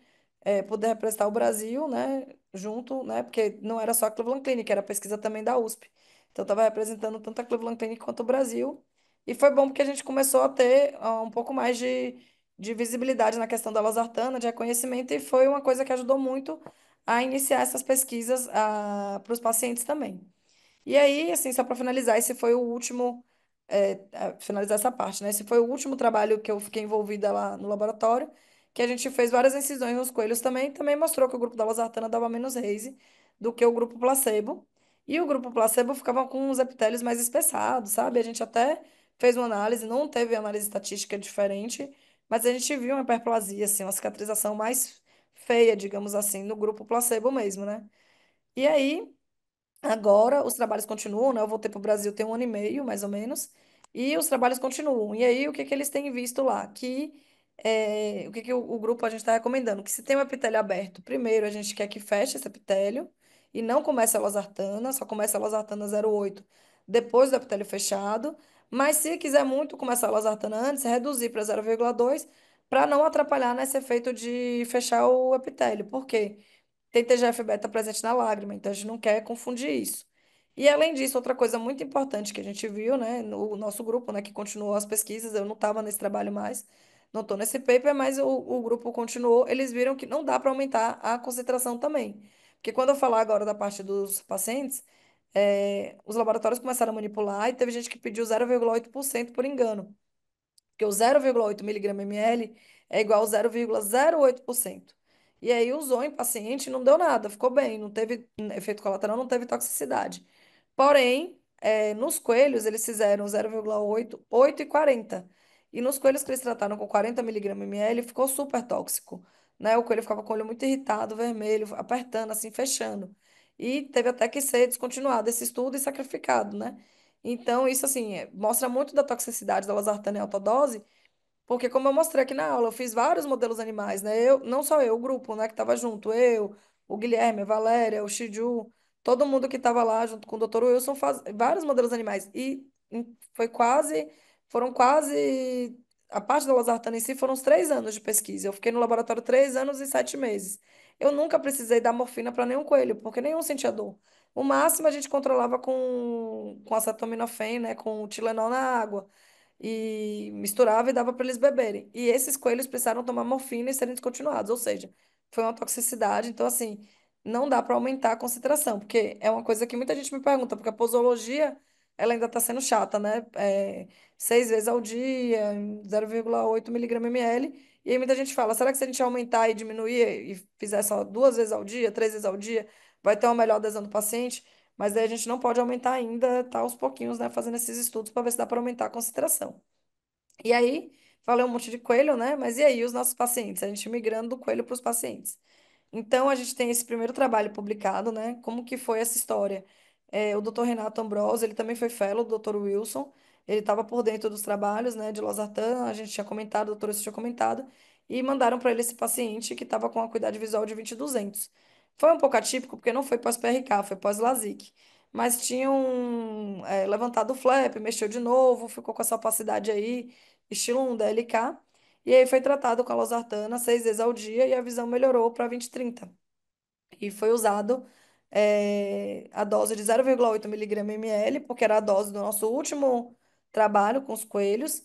poder representar o Brasil, né, junto, né, porque não era só a Cleveland Clinic, era a pesquisa também da USP. Então estava representando tanto a Cleveland Clinic quanto o Brasil. E foi bom porque a gente começou a ter um pouco mais de visibilidade na questão da losartana, de reconhecimento, e foi uma coisa que ajudou muito a iniciar essas pesquisas para os pacientes também. E aí, assim, só para finalizar, esse foi o último, finalizar essa parte, né? Esse foi o último trabalho que eu fiquei envolvida lá no laboratório, que a gente fez várias incisões nos coelhos também, também mostrou que o grupo da losartana dava menos RASE do que o grupo placebo. E o grupo placebo ficava com os epitélios mais espessados, sabe? A gente até fez uma análise, não teve análise estatística diferente, mas a gente viu uma hiperplasia, assim, uma cicatrização mais feia, digamos assim, no grupo placebo mesmo, né? E aí, agora os trabalhos continuam, né? Eu voltei para o Brasil tem um ano e meio, mais ou menos, e os trabalhos continuam. E aí, o que que eles têm visto lá? Que o que que o grupo a gente está recomendando? Que se tem um epitélio aberto, primeiro a gente quer que feche esse epitélio e não comece a losartana, só começa a losartana 0,8 depois do epitélio fechado. Mas se quiser muito começar a losartana antes, reduzir para 0,2 para não atrapalhar nesse efeito de fechar o epitélio. Por quê? Tem TGF-beta presente na lágrima, então a gente não quer confundir isso. E além disso, outra coisa muito importante que a gente viu, né, no nosso grupo, né, que continuou as pesquisas, eu não estava nesse trabalho mais, não estou nesse paper, mas o grupo continuou, eles viram que não dá para aumentar a concentração também. Porque quando eu falar agora da parte dos pacientes, os laboratórios começaram a manipular e teve gente que pediu 0,8% por engano. Porque o 0,8 miligrama ml é igual a 0,08%. E aí usou em paciente e não deu nada, ficou bem, não teve efeito colateral, não teve toxicidade. Porém, nos coelhos eles fizeram 0,8, 8 e 40. E nos coelhos que eles trataram com 40 miligramas ml ficou super tóxico, né? O coelho ficava com o olho muito irritado, vermelho, apertando, assim, fechando. E teve até que ser descontinuado esse estudo e sacrificado, né? Então, isso assim, mostra muito da toxicidade da losartana em alta dose, porque como eu mostrei aqui na aula, eu fiz vários modelos animais, né? Eu, não só eu, o grupo, né, que estava junto, eu, o Guilherme, a Valéria, o Shiju, todo mundo que estava lá junto com o Dr. Wilson faz vários modelos animais. E foram quase, a parte da losartana em si foram uns 3 anos de pesquisa. Eu fiquei no laboratório 3 anos e 7 meses. Eu nunca precisei dar morfina para nenhum coelho, porque nenhum sentia dor. O máximo a gente controlava com acetaminofém, né, com Tilenol na água e misturava e dava para eles beberem. E esses coelhos precisaram tomar morfina e serem descontinuados, ou seja, foi uma toxicidade. Então, assim, não dá para aumentar a concentração, porque é uma coisa que muita gente me pergunta, porque a posologia, ela ainda está sendo chata, né? 6 vezes ao dia, 0,8 miligrama ml. E aí muita gente fala, será que se a gente aumentar e diminuir e fizer só 2 vezes ao dia, 3 vezes ao dia, vai ter uma melhor adesão do paciente? Mas daí a gente não pode aumentar ainda, tá aos pouquinhos, né, fazendo esses estudos para ver se dá para aumentar a concentração. E aí Falei um monte de coelho, né? Mas e aí, os nossos pacientes? A gente migrando do coelho para os pacientes. Então, a gente tem esse primeiro trabalho publicado, né? Como que foi essa história? O doutor Renato Ambrosio, ele também foi fellow do doutor Wilson, ele estava por dentro dos trabalhos, né, de losartana, a gente tinha comentado, o doutor Wilson tinha comentado, e mandaram para ele esse paciente que estava com a acuidade visual de 20/200. Foi um pouco atípico, porque não foi pós-PRK, foi pós-LASIK. Mas tinham levantado o flap, mexeu de novo, ficou com essa opacidade aí, estilo um DLK. E aí foi tratado com a losartana 6 vezes ao dia e a visão melhorou para 20/30. E foi usado a dose de 0,8 miligrama ml, porque era a dose do nosso último trabalho com os coelhos,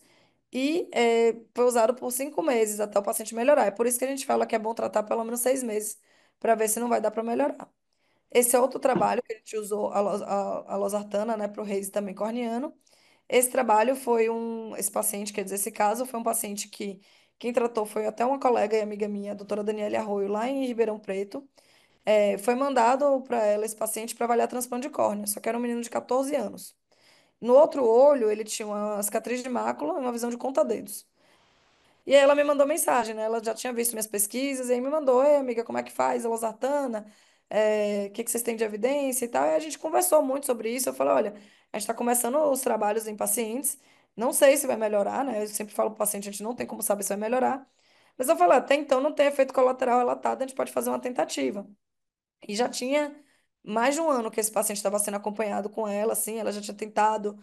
e foi usado por 5 meses até o paciente melhorar. É por isso que a gente fala que é bom tratar pelo menos 6 meses, para ver se não vai dar para melhorar. Esse é outro trabalho que a gente usou a losartana, né, para o Reis também corneano. Esse trabalho foi esse paciente, quer dizer, esse caso foi um paciente que quem tratou foi até uma colega e amiga minha, a doutora Daniela Arroio, lá em Ribeirão Preto. Foi mandado para ela, esse paciente, para avaliar transplante de córnea, só que era um menino de 14 anos. No outro olho, ele tinha uma cicatriz de mácula e uma visão de conta-dedos. E aí ela me mandou mensagem, né? Ela já tinha visto minhas pesquisas, e aí me mandou, ei, amiga, como é que faz a losartana? O que que vocês têm de evidência e tal. E a gente conversou muito sobre isso. Eu falei, olha, a gente está começando os trabalhos em pacientes, não sei se vai melhorar, né? Eu sempre falo para o paciente, a gente não tem como saber se vai melhorar. Mas eu falei, até então não tem efeito colateral relatado, a gente pode fazer uma tentativa. E já tinha mais de um ano que esse paciente estava sendo acompanhado com ela, assim, ela já tinha tentado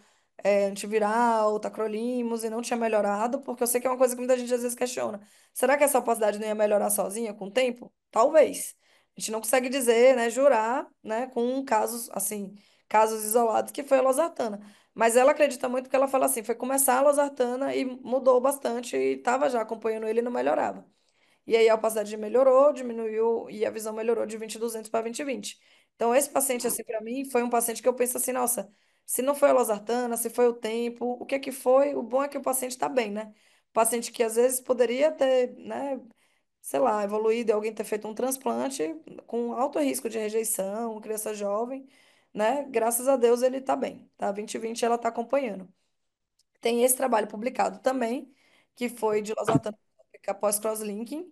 antiviral, tacrolimus e não tinha melhorado, porque eu sei que é uma coisa que muita gente às vezes questiona. Será que essa opacidade não ia melhorar sozinha com o tempo? Talvez. A gente não consegue dizer, né, jurar, né, com casos, assim, casos isolados que foi a losartana. Mas ela acredita muito porque ela fala assim, foi começar a losartana e mudou bastante e estava já acompanhando ele e não melhorava. E aí a opacidade melhorou, diminuiu e a visão melhorou de 20/200 para 20/20. Então, esse paciente, assim, para mim, foi um paciente que eu penso assim, nossa, se não foi a losartana, se foi o tempo, o que é que foi? O bom é que o paciente está bem, né? Paciente que às vezes poderia ter, né, sei lá, evoluído e alguém ter feito um transplante com alto risco de rejeição, criança jovem, né? Graças a Deus ele está bem, tá? 20/20 ela está acompanhando. Tem esse trabalho publicado também, que foi de losartana após crosslinking.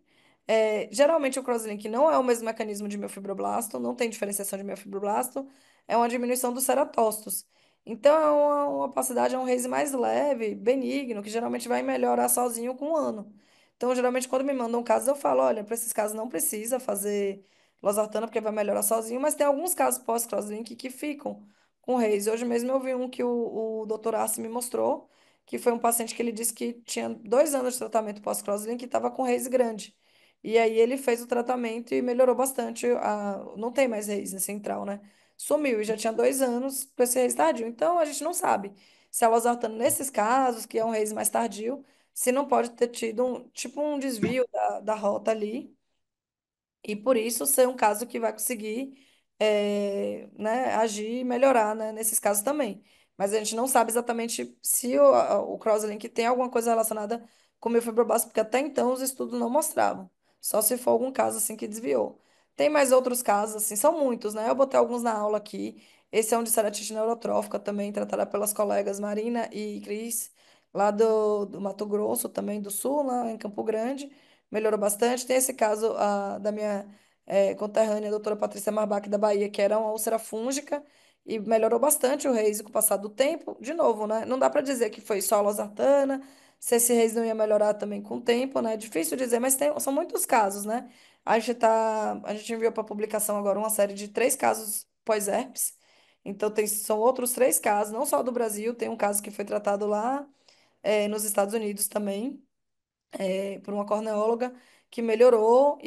Geralmente o crosslinking não é o mesmo mecanismo de miofibroblasto, não tem diferenciação de miofibroblasto, é uma diminuição dos ceratócitos. Então é uma opacidade, é um raise mais leve, benigno, que geralmente vai melhorar sozinho com 1 ano. Então, geralmente, quando me mandam casos, eu falo, olha, para esses casos não precisa fazer losartana, porque vai melhorar sozinho, mas tem alguns casos pós-crosslink que ficam com raise. Hoje mesmo eu vi um que o Dr. Arce me mostrou, que foi um paciente que ele disse que tinha 2 anos de tratamento pós-crosslink e estava com raise grande. E aí ele fez o tratamento e melhorou bastante. Não tem mais raise central, né? Sumiu e já tinha 2 anos com esse raise tardio. Então a gente não sabe se a losartana, nesses casos, que é um raise mais tardio, se não pode ter tido tipo um desvio da rota ali e por isso ser um caso que vai conseguir né, agir e melhorar, né, nesses casos também. Mas a gente não sabe exatamente se o crosslink tem alguma coisa relacionada com o miofibroblasto, porque até então os estudos não mostravam. Só se for algum caso assim que desviou. Tem mais outros casos, assim, são muitos, né? Eu botei alguns na aula aqui. Esse é um de ceratite neurotrófica também, tratada pelas colegas Marina e Cris, lá do Mato Grosso, também do Sul, lá em Campo Grande melhorou bastante. Tem esse caso da minha conterrânea, a doutora Patrícia Marbach, da Bahia, que era uma úlcera fúngica e melhorou bastante o Reis com o passar do tempo. De novo, né? Não dá para dizer que foi só a losartana, se esse Reis não ia melhorar também com o tempo, né? É difícil dizer, mas são muitos casos, né? A gente enviou para publicação agora uma série de 3 casos pós-herpes. Então, são outros 3 casos, não só do Brasil, tem um caso que foi tratado lá, nos Estados Unidos também por uma corneóloga que melhorou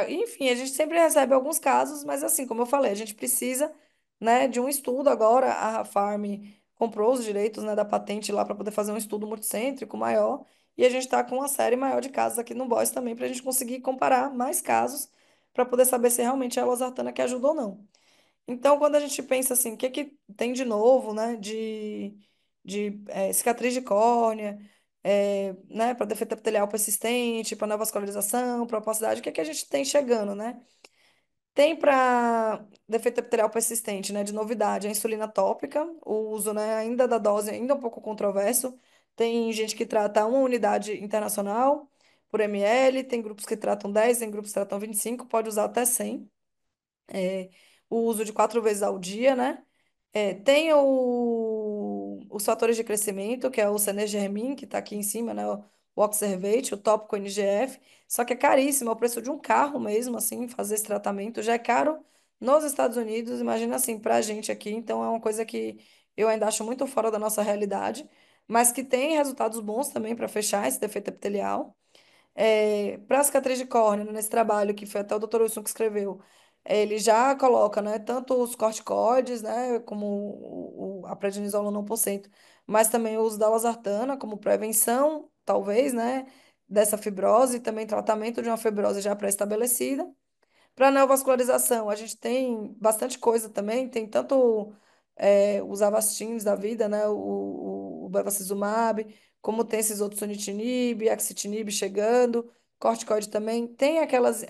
enfim, a gente sempre recebe alguns casos, mas assim, como eu falei, a gente precisa, né, de um estudo agora, a Farm comprou os direitos, né, da patente lá para poder fazer um estudo multicêntrico maior, e a gente está com uma série maior de casos aqui no BOS também, para a gente conseguir comparar mais casos, para poder saber se realmente é a losartana que ajuda ou não. Então, quando a gente pensa assim, o que que tem de novo, né, de cicatriz de córnea, né, para defeito epitelial persistente, para neovascularização, para opacidade, o que que a gente tem chegando, né? Tem para defeito epitelial persistente, né, de novidade, a insulina tópica, o uso, né, ainda da dose ainda um pouco controverso, Tem gente que trata uma unidade internacional por ml, tem grupos que tratam 10, tem grupos que tratam 25, pode usar até 100. O uso de 4 vezes ao dia, né? Tem os fatores de crescimento, que é o Cenegermin, que está aqui em cima, né? O Oxervate, o tópico NGF, só que é caríssimo, é o preço de um carro mesmo, assim, fazer esse tratamento. Já é caro nos Estados Unidos, imagina assim, para a gente aqui, então é uma coisa que eu ainda acho muito fora da nossa realidade, mas que tem resultados bons também para fechar esse defeito epitelial. Para a cicatriz de córnea, né, nesse trabalho que foi até o Dr. Wilson que escreveu, ele já coloca, né, tanto os corticoides, né, como a prednisona 1%, mas também o uso da losartana como prevenção, talvez, né, dessa fibrose e também tratamento de uma fibrose já pré-estabelecida. Para neovascularização, a gente tem bastante coisa também, tem tanto os Avastins da vida, né, o bevacizumab, como tem esses outros sunitinib, axitinib chegando, corticoide também, tem aquelas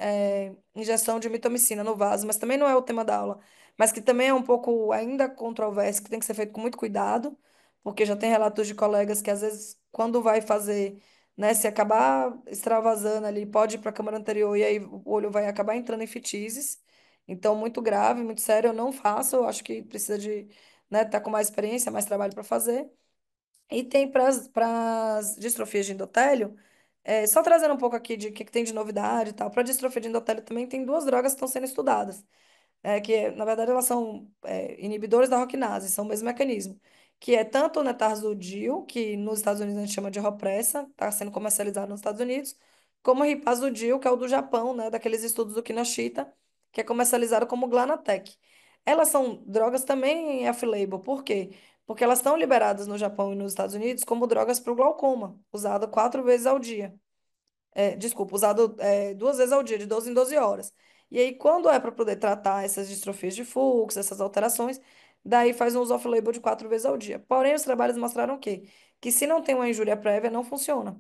injeção de mitomicina no vaso, mas também não é o tema da aula, mas que também é um pouco ainda controverso, que tem que ser feito com muito cuidado, porque já tem relatos de colegas que às vezes, quando vai fazer, né? Se acabar extravasando ali, pode ir para a câmara anterior e aí o olho vai acabar entrando em fitizes. Então, muito grave, muito sério, eu não faço, eu acho que precisa de, né, estar com mais experiência, mais trabalho para fazer. E tem para as distrofias de endotélio, só trazendo um pouco aqui de o que tem de novidade e tal, para distrofia de endotélio também tem duas drogas que estão sendo estudadas na verdade elas são inibidores da ROCK-nase, são o mesmo mecanismo, que é tanto o netarzudil, que nos Estados Unidos a gente chama de Ropressa, está sendo comercializado nos Estados Unidos, como o ripazudil, que é o do Japão, né, daqueles estudos do Kinoshita, que é comercializado como Glanatec. Elas são drogas também em off-label, por quê? Porque elas estão liberadas no Japão e nos Estados Unidos como drogas para o glaucoma, usado 4 vezes ao dia. Desculpa, usado 2 vezes ao dia, de 12 em 12 horas. E aí, quando é para poder tratar essas distrofias de fluxo, essas alterações, daí faz um uso off-label de 4 vezes ao dia. Porém, os trabalhos mostraram que se não tem uma injúria prévia, não funciona.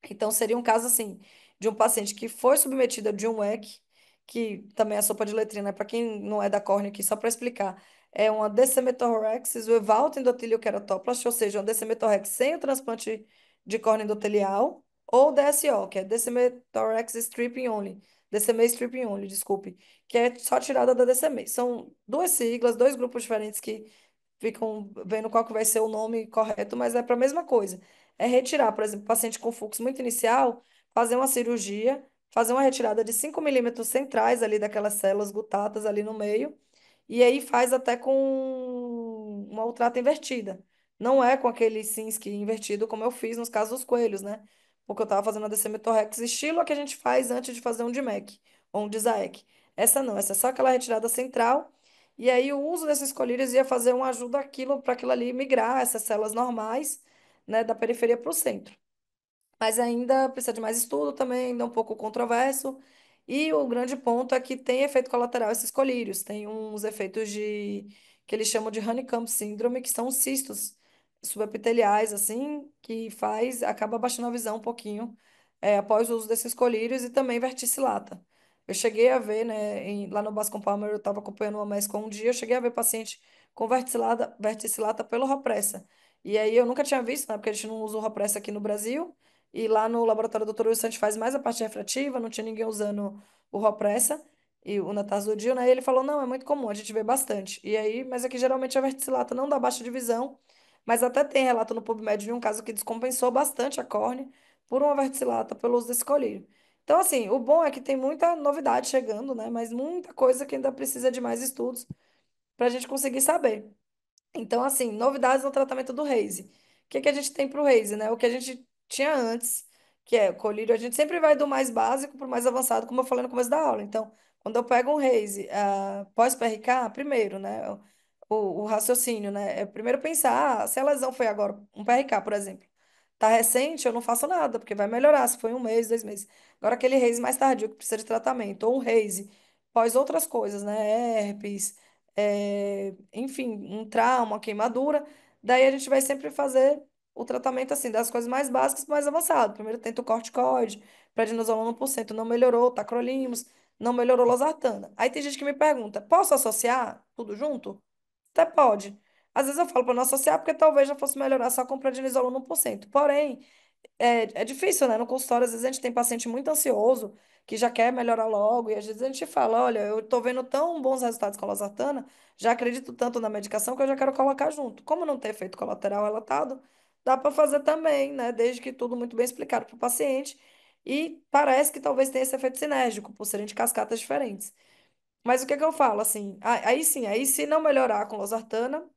Então, seria um caso assim, de um paciente que foi submetido de um EC, que também é sopa de letrina, para quem não é da córnea aqui, só para explicar, é uma Decemetorrhexis without endothelial keratoplasty, ou seja, um Decemetorrhexis sem o transplante de córnea endotelial, ou DSO, que é Decemetorrhexis stripping only, DCM stripping only, desculpe, que é só tirada da DCM. São duas siglas, dois grupos diferentes que ficam vendo qual que vai ser o nome correto, mas é para a mesma coisa. É retirar, por exemplo, paciente com fluxo muito inicial, fazer uma cirurgia, fazer uma retirada de 5 milímetros centrais ali daquelas células gutatas ali no meio, e aí faz até com uma ultrata invertida. Não é com aquele Sinski invertido como eu fiz nos casos dos coelhos, né? Porque eu estava fazendo a Decemetorrex estilo a que a gente faz antes de fazer um DMEC ou um DISAEC. Essa não, essa é só aquela retirada central e aí o uso desses colírios ia fazer uma ajuda aquilo para aquilo ali migrar essas células normais, né, da periferia para o centro. Mas ainda precisa de mais estudo também, ainda é um pouco controverso. E o grande ponto é que tem efeito colateral esses colírios. Tem uns efeitos que eles chamam de Honeycomb Syndrome, que são cistos subepiteliais, assim, que acaba baixando a visão um pouquinho após o uso desses colírios e também verticillata. Eu cheguei a ver, né, lá no Bascom Palmer, eu estava acompanhando uma MESC um dia, eu cheguei a ver paciente com verticillata pelo Ropressa. E aí eu nunca tinha visto, né, porque a gente não usa o Ropressa aqui no Brasil. E lá no laboratório do Dr. Wilson a gente faz mais a parte refrativa, não tinha ninguém usando o Ropressa e o Natazodil, né? E ele falou, não, é muito comum, a gente vê bastante. E aí, mas aqui geralmente a verticillata não dá baixa de visão, mas até tem relato no PubMed de um caso que descompensou bastante a córnea por uma verticillata pelo uso desse colírio. Então, assim, o bom é que tem muita novidade chegando, né? Mas muita coisa que ainda precisa de mais estudos para a gente conseguir saber. Então, assim, novidades no tratamento do Reise. O que que a gente tem para o Reise, né? O que a gente tinha antes, que é o colírio, a gente sempre vai do mais básico para o mais avançado, como eu falei no começo da aula. Então, quando eu pego um Reise pós-PRK, primeiro, né? O raciocínio, né? É primeiro pensar, se a lesão foi agora, um PRK, por exemplo. Tá recente, eu não faço nada, porque vai melhorar se foi um mês, 2 meses. Agora, aquele Reise mais tardio, que precisa de tratamento, ou um Reise pós outras coisas, né? Herpes enfim, um trauma, uma queimadura. Daí a gente vai sempre fazer o tratamento assim das coisas mais básicas para mais avançado. Primeiro tenta o corticoide, prednisolona 1%, não melhorou, tacrolimus, não melhorou losartana. Aí tem gente que me pergunta, posso associar tudo junto? Até pode. Às vezes eu falo para não associar porque talvez já fosse melhorar só com prednisona 1%. Porém, é difícil, né? No consultório, às vezes a gente tem paciente muito ansioso, que já quer melhorar logo, e às vezes a gente fala, olha, eu tô vendo tão bons resultados com a losartana, já acredito tanto na medicação que eu já quero colocar junto. Como não tem efeito colateral relatado, dá para fazer também, né? Desde que tudo muito bem explicado para o paciente. E parece que talvez tenha esse efeito sinérgico, por serem de cascatas diferentes. Mas o que é que eu falo, assim? Aí sim, aí se não melhorar com losartana,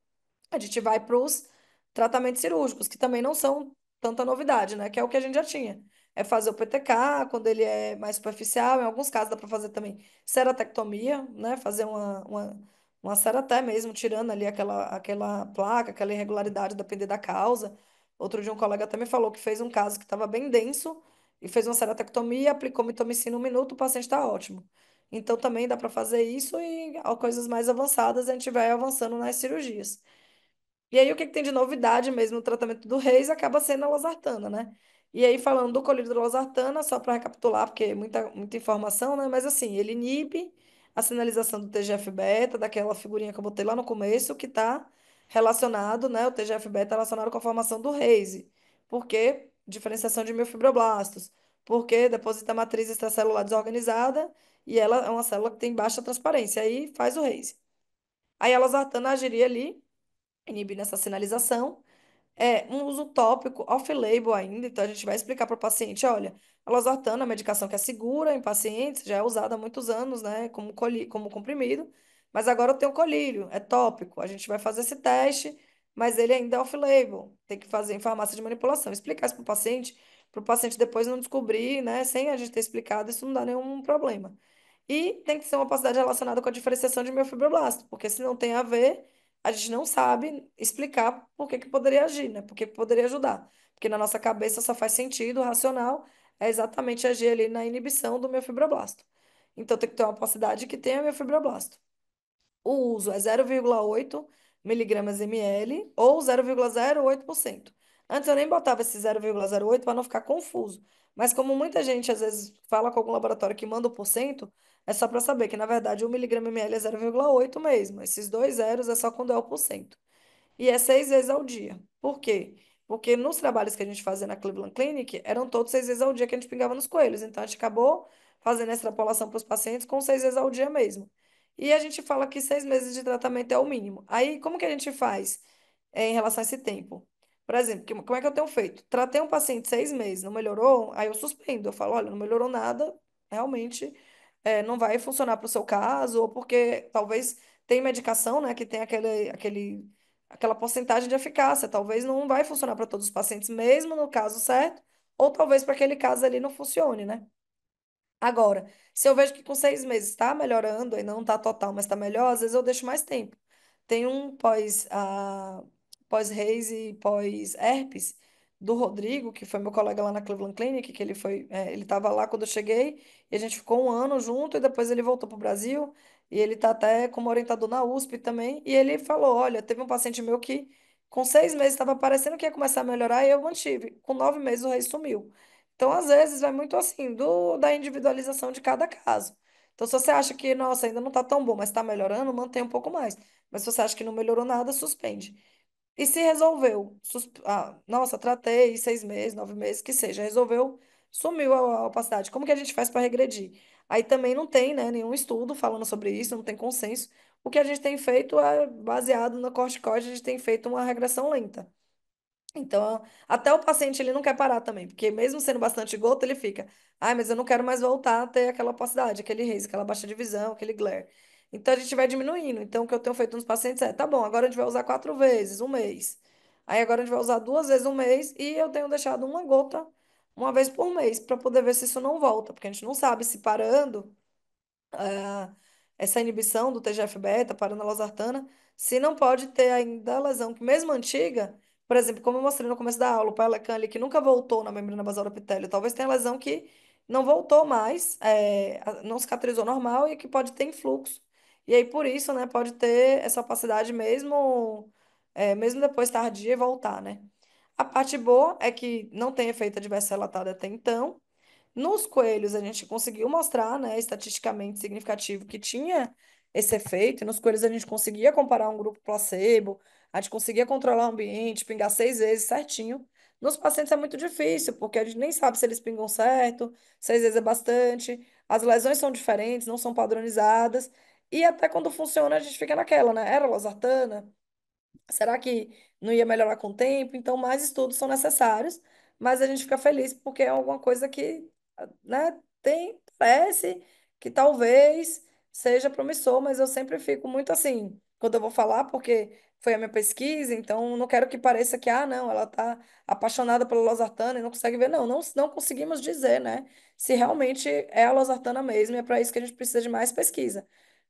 a gente vai para os tratamentos cirúrgicos, que também não são tanta novidade, né? Que é o que a gente já tinha. É fazer o PTK quando ele é mais superficial. Em alguns casos dá para fazer também ceratectomia, né? Fazer uma ceraté mesmo, tirando ali aquela placa, aquela irregularidade, depender da causa. Outro dia um colega até me falou que fez um caso que estava bem denso e fez uma ceratectomia, aplicou mitomicina 1 minuto, o paciente está ótimo. Então também dá para fazer isso e coisas mais avançadas a gente vai avançando nas cirurgias. E aí, o que que tem de novidade mesmo no tratamento do Reis acaba sendo a losartana, né? E aí, falando do colírio da losartana, só para recapitular, porque é muita informação, né? Mas assim, ele inibe a sinalização do TGF-beta, daquela figurinha que eu botei lá no começo, que está relacionado, né? O TGF-beta relacionado com a formação do Reis. Por quê? Diferenciação de miofibroblastos. Porque deposita a matriz extracelular desorganizada e ela é uma célula que tem baixa transparência. Aí faz o Reis. Aí a losartana agiria ali inibindo essa sinalização. É um uso tópico, off-label ainda, então a gente vai explicar para o paciente, olha, a losartana é uma medicação que é segura em pacientes, já é usada há muitos anos, né, como comprimido, mas agora tem o colírio, é tópico, a gente vai fazer esse teste, mas ele ainda é off-label, tem que fazer em farmácia de manipulação. Explicar isso para o paciente depois não descobrir, né, sem a gente ter explicado, isso não dá nenhum problema. E tem que ser uma opacidade relacionada com a diferenciação de miofibroblasto, porque se não tem a ver, a gente não sabe explicar por que que poderia agir, né? Por que que poderia ajudar. Porque na nossa cabeça só faz sentido, o racional é exatamente agir ali na inibição do miofibroblasto. Então tem que ter uma opacidade que tenha miofibroblasto. O uso é 0,8 miligramas ml ou 0,08%. Antes eu nem botava esse 0,08 para não ficar confuso. Mas como muita gente às vezes fala com algum laboratório que manda o porcento, é só para saber que na verdade 1 miligrama ml é 0,8 mesmo. Esses dois zeros é só quando é o porcento. E é 6 vezes ao dia. Por quê? Porque nos trabalhos que a gente fazia na Cleveland Clinic, eram todos 6 vezes ao dia que a gente pingava nos coelhos. Então, a gente acabou fazendo a extrapolação para os pacientes com 6 vezes ao dia mesmo. E a gente fala que 6 meses de tratamento é o mínimo. Aí, como que a gente faz em relação a esse tempo? Por exemplo, como é que eu tenho feito? Tratei um paciente 6 meses, não melhorou, aí eu suspendo. Eu falo, olha, não melhorou nada, realmente não vai funcionar para o seu caso, ou porque talvez tem medicação, né, que tem aquela porcentagem de eficácia. Talvez não vai funcionar para todos os pacientes, mesmo no caso certo, ou talvez para aquele caso ali não funcione, né? Agora, se eu vejo que com 6 meses está melhorando, ainda não está total, mas está melhor, às vezes eu deixo mais tempo. Tem um pós-Reis e pós-herpes do Rodrigo, que foi meu colega lá na Cleveland Clinic, que ele estava lá quando eu cheguei, e a gente ficou um ano junto, e depois ele voltou para o Brasil, e ele está até como orientador na USP também, e ele falou, olha, teve um paciente meu que com 6 meses estava parecendo que ia começar a melhorar, e eu mantive. Com 9 meses o Reis sumiu. Então, às vezes, vai muito assim, da individualização de cada caso. Então, se você acha que, nossa, ainda não está tão bom, mas está melhorando, mantém um pouco mais. Mas se você acha que não melhorou nada, suspende. E se resolveu? Nossa, tratei 6 meses, 9 meses, que seja, resolveu, sumiu a opacidade. Como que a gente faz para regredir? Aí também não tem, né, nenhum estudo falando sobre isso, não tem consenso. O que a gente tem feito é baseado no corticoide, a gente tem feito uma regressão lenta. Então, até o paciente ele não quer parar também, porque mesmo sendo bastante gota, ele fica, ai, mas eu não quero mais voltar a ter aquela opacidade, aquele haze, aquela baixa de visão, aquele glare. Então, a gente vai diminuindo. Então, o que eu tenho feito nos pacientes é, tá bom, agora a gente vai usar 4 vezes, um mês. Aí, agora a gente vai usar 2 vezes um mês e eu tenho deixado uma gota uma vez por mês, para poder ver se isso não volta, porque a gente não sabe se parando essa inibição do TGF-beta, paranolosartana, se não pode ter ainda a lesão que, mesmo antiga, por exemplo, como eu mostrei no começo da aula, o Pelecan ali, que nunca voltou na membrana basal do epitélio, talvez tenha lesão que não voltou mais, não cicatrizou normal e que pode ter influxo. E aí, por isso, né, pode ter essa opacidade mesmo depois tardia e voltar, né? A parte boa é que não tem efeito adverso relatado até então, nos coelhos, a gente conseguiu mostrar, né, estatisticamente significativo que tinha esse efeito. E nos coelhos, a gente conseguia comparar um grupo placebo. a gente conseguia controlar o ambiente, pingar 6 vezes certinho. Nos pacientes é muito difícil, porque a gente nem sabe se eles pingam certo, 6 vezes é bastante, as lesões são diferentes, não são padronizadas, e até quando funciona a gente fica naquela, né? Era losartana? Será que não ia melhorar com o tempo? Então, mais estudos são necessários, mas a gente fica feliz porque é alguma coisa que, né, parece que talvez seja promissor, mas eu sempre fico muito assim, quando eu vou falar, porque foi a minha pesquisa, então não quero que pareça que, ah, não, ela está apaixonada pela losartana e não consegue ver. Não, não conseguimos dizer, né, se realmente é a losartana mesmo, e é para isso que a gente precisa de mais pesquisa.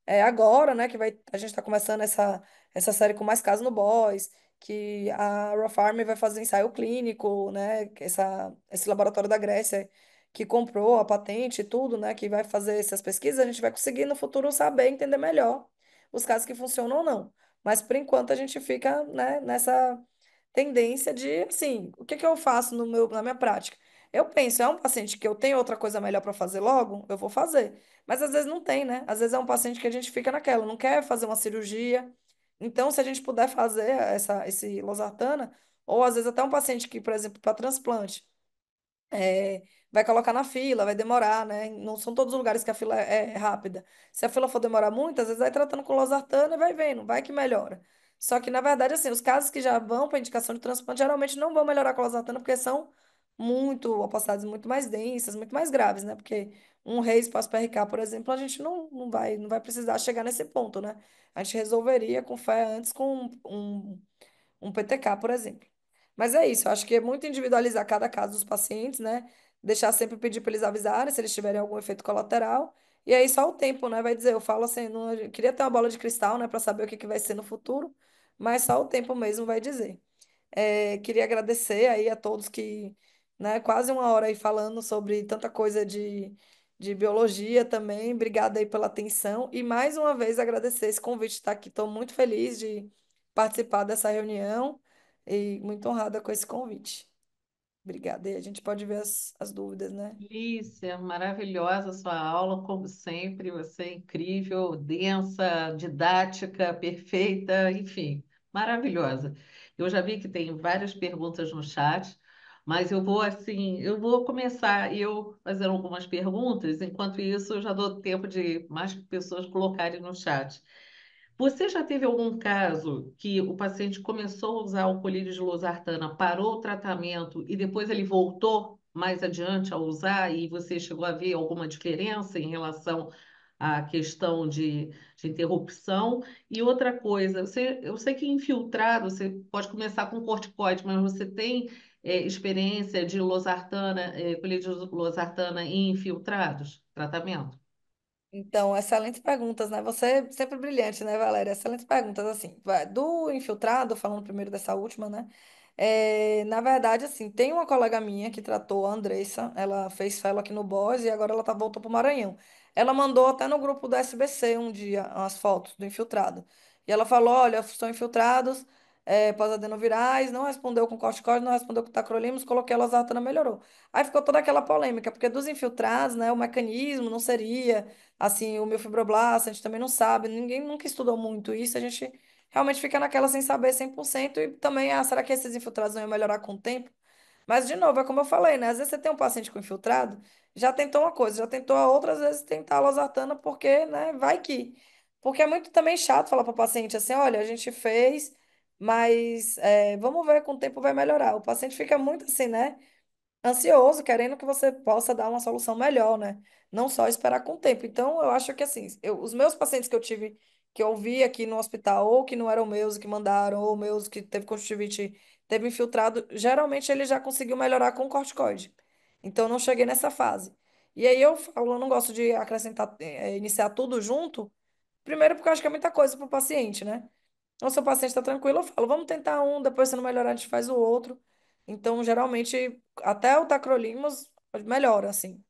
É agora, né, que a gente está começando essa série com mais casos no Boys, que a Raw Farm vai fazer ensaio clínico, né, esse laboratório da Grécia que comprou a patente e tudo, né, que vai fazer essas pesquisas, a gente vai conseguir no futuro saber entender melhor os casos que funcionam ou não. Mas por enquanto a gente fica, né, nessa tendência de, assim, o que que eu faço na minha prática? Eu penso, é um paciente que eu tenho outra coisa melhor para fazer logo, eu vou fazer. Mas às vezes não tem, né? Às vezes é um paciente que a gente fica naquela, não quer fazer uma cirurgia. Então, se a gente puder fazer esse losartana, ou às vezes até um paciente que, por exemplo, para transplante, vai colocar na fila, vai demorar, né? Não são todos os lugares que a fila é rápida. Se a fila for demorar muito, às vezes vai tratando com losartana e vai vendo, vai que melhora. Só que, na verdade, assim, os casos que já vão para indicação de transplante geralmente não vão melhorar com losartana porque são muito opacidades muito mais densas, muito mais graves, né? Porque um Reis pós-PRK, por exemplo, a gente não vai precisar chegar nesse ponto, né? A gente resolveria com fé antes com um PTK, por exemplo. Mas é isso, eu acho que é muito individualizar cada caso dos pacientes, né? Deixar sempre pedir para eles avisarem se eles tiverem algum efeito colateral. E aí só o tempo, né? Vai dizer, eu falo assim, não, eu queria ter uma bola de cristal, né, para saber o que que vai ser no futuro, mas só o tempo mesmo vai dizer. Queria agradecer aí a todos que, né, quase uma hora aí falando sobre tanta coisa de biologia também. Obrigada aí pela atenção e mais uma vez agradecer esse convite de estar aqui. Estou muito feliz de participar dessa reunião e muito honrada com esse convite. Obrigada. E a gente pode ver as dúvidas, né? Lícia, maravilhosa sua aula, como sempre, você é incrível, densa, didática, perfeita, enfim, maravilhosa. Eu já vi que tem várias perguntas no chat, mas eu vou assim, eu vou começar eu fazendo algumas perguntas, enquanto isso eu já dou tempo de mais pessoas colocarem no chat. Você já teve algum caso que o paciente começou a usar o colírio de losartana, parou o tratamento e depois ele voltou mais adiante a usar e você chegou a ver alguma diferença em relação à questão de interrupção? E outra coisa, eu sei que infiltrado você pode começar com corticoide, mas você tem experiência de losartana, colírio de losartana em infiltrados, tratamento? Então, excelentes perguntas, né? Você é sempre brilhante, né, Valéria? Excelentes perguntas, assim. Do infiltrado, falando primeiro dessa última, né? Na verdade, assim, tem uma colega minha que tratou a Andressa, ela fez fellow aqui no BOS e agora ela voltou para o Maranhão. Ela mandou até no grupo do SBC um dia as fotos do infiltrado. E ela falou, olha, são infiltrados, pós-adenovirais, não respondeu com corticoide, não respondeu com tacrolimus, coloquei a losartana, melhorou. Aí ficou toda aquela polêmica, porque dos infiltrados, né, o mecanismo não seria assim, o meu fibroblasto, a gente também não sabe, ninguém nunca estudou muito isso, a gente realmente fica naquela sem saber 100% e também, será que esses infiltrados vão melhorar com o tempo? Mas, de novo, é como eu falei, né? Às vezes você tem um paciente com infiltrado, já tentou uma coisa, já tentou a outra, às vezes tentar a losartana, porque, né, vai que. Porque é muito também chato falar para o paciente assim, olha, a gente fez, mas vamos ver, com o tempo vai melhorar. O paciente fica muito assim, né? Ansioso, querendo que você possa dar uma solução melhor, né? Não só esperar com o tempo. Então, eu acho que assim, os meus pacientes que eu tive, que eu vi aqui no hospital, ou que não eram meus, que mandaram, ou meus que teve conjuntivite, teve infiltrado, geralmente ele já conseguiu melhorar com corticoide. Então, eu não cheguei nessa fase. E aí eu falo, eu não gosto de acrescentar, iniciar tudo junto, primeiro porque eu acho que é muita coisa para o paciente, né? Então, se o paciente está tranquilo, eu falo, vamos tentar um, depois se não melhorar, a gente faz o outro. Então, geralmente, até o tacrolimus melhora, assim.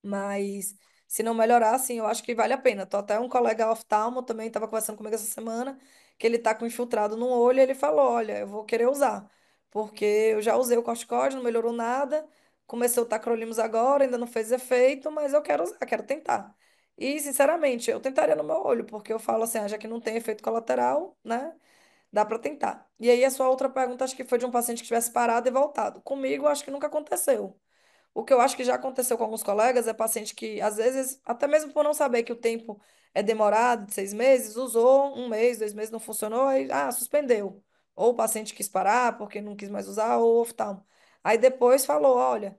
Mas se não melhorar, assim, eu acho que vale a pena. Tô até um colega oftalmo também estava conversando comigo essa semana, que ele tá com infiltrado no olho, e ele falou, olha, eu vou querer usar, porque eu já usei o corticóide, não melhorou nada, comecei o tacrolimus agora, ainda não fez efeito, mas eu quero usar, quero tentar. E, sinceramente, eu tentaria no meu olho, porque eu falo assim, já que não tem efeito colateral, né? dá para tentar. E aí a sua outra pergunta, acho que foi de um paciente que tivesse parado e voltado. Comigo, acho que nunca aconteceu. O que eu acho que já aconteceu com alguns colegas é paciente que, às vezes, até mesmo por não saber que o tempo é demorado, de 6 meses, usou um mês, 2 meses, não funcionou, aí, suspendeu. Ou o paciente quis parar porque não quis mais usar, ou oftalmo. Aí depois falou, olha,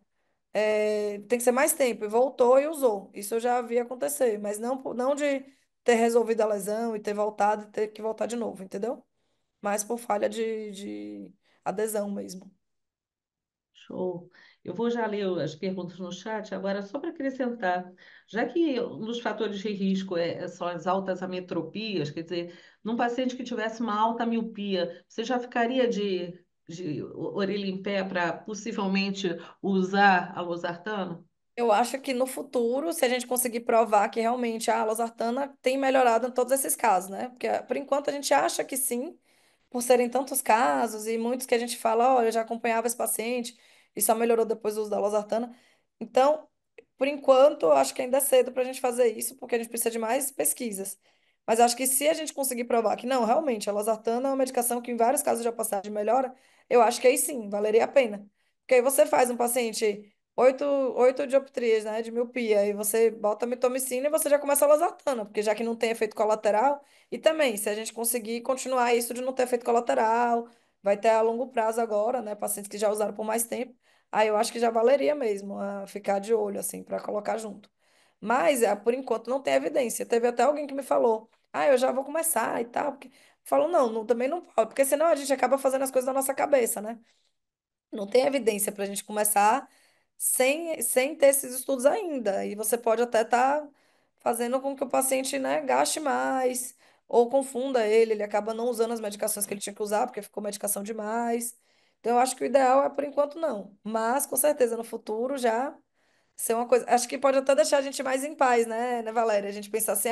tem que ser mais tempo, e voltou e usou. Isso eu já vi acontecer, mas não de ter resolvido a lesão e ter voltado e ter que voltar de novo, entendeu? Mas por falha de adesão mesmo. Show. Eu vou já ler as perguntas no chat, agora só para acrescentar, já que um dos fatores de risco são as altas ametropias, quer dizer, num paciente que tivesse uma alta miopia, você já ficaria de orelha em pé para possivelmente usar a losartana? Eu acho que no futuro, se a gente conseguir provar que realmente a losartana tem melhorado em todos esses casos, né? Porque por enquanto a gente acha que sim, por serem tantos casos e muitos que a gente fala, olha, eu já acompanhava esse paciente e só melhorou depois do uso da losartana. Então, por enquanto, eu acho que ainda é cedo para a gente fazer isso, porque a gente precisa de mais pesquisas. Mas eu acho que se a gente conseguir provar que não, realmente, a losartana é uma medicação que em vários casos já passaram de melhora, eu acho que aí sim, valeria a pena. Porque aí você faz um paciente oito dioptrias, né, de miopia, e você bota mitomicina e você já começa a losartana, porque já que não tem efeito colateral, e também, se a gente conseguir continuar isso de não ter efeito colateral, vai ter a longo prazo agora, né, pacientes que já usaram por mais tempo, aí eu acho que já valeria mesmo ficar de olho, assim, para colocar junto. Mas, por enquanto, não tem evidência. Teve até alguém que me falou, eu já vou começar e tal, porque... Falou, não, também não pode, porque senão a gente acaba fazendo as coisas na nossa cabeça, né? Não tem evidência para a gente começar sem ter esses estudos ainda. E você pode até estar fazendo com que o paciente, né, gaste mais ou confunda ele acaba não usando as medicações que ele tinha que usar, porque ficou medicação demais. Então, eu acho que o ideal é, por enquanto, não. Mas, com certeza, no futuro já ser uma coisa. Acho que pode até deixar a gente mais em paz, né, Valéria? A gente pensar assim,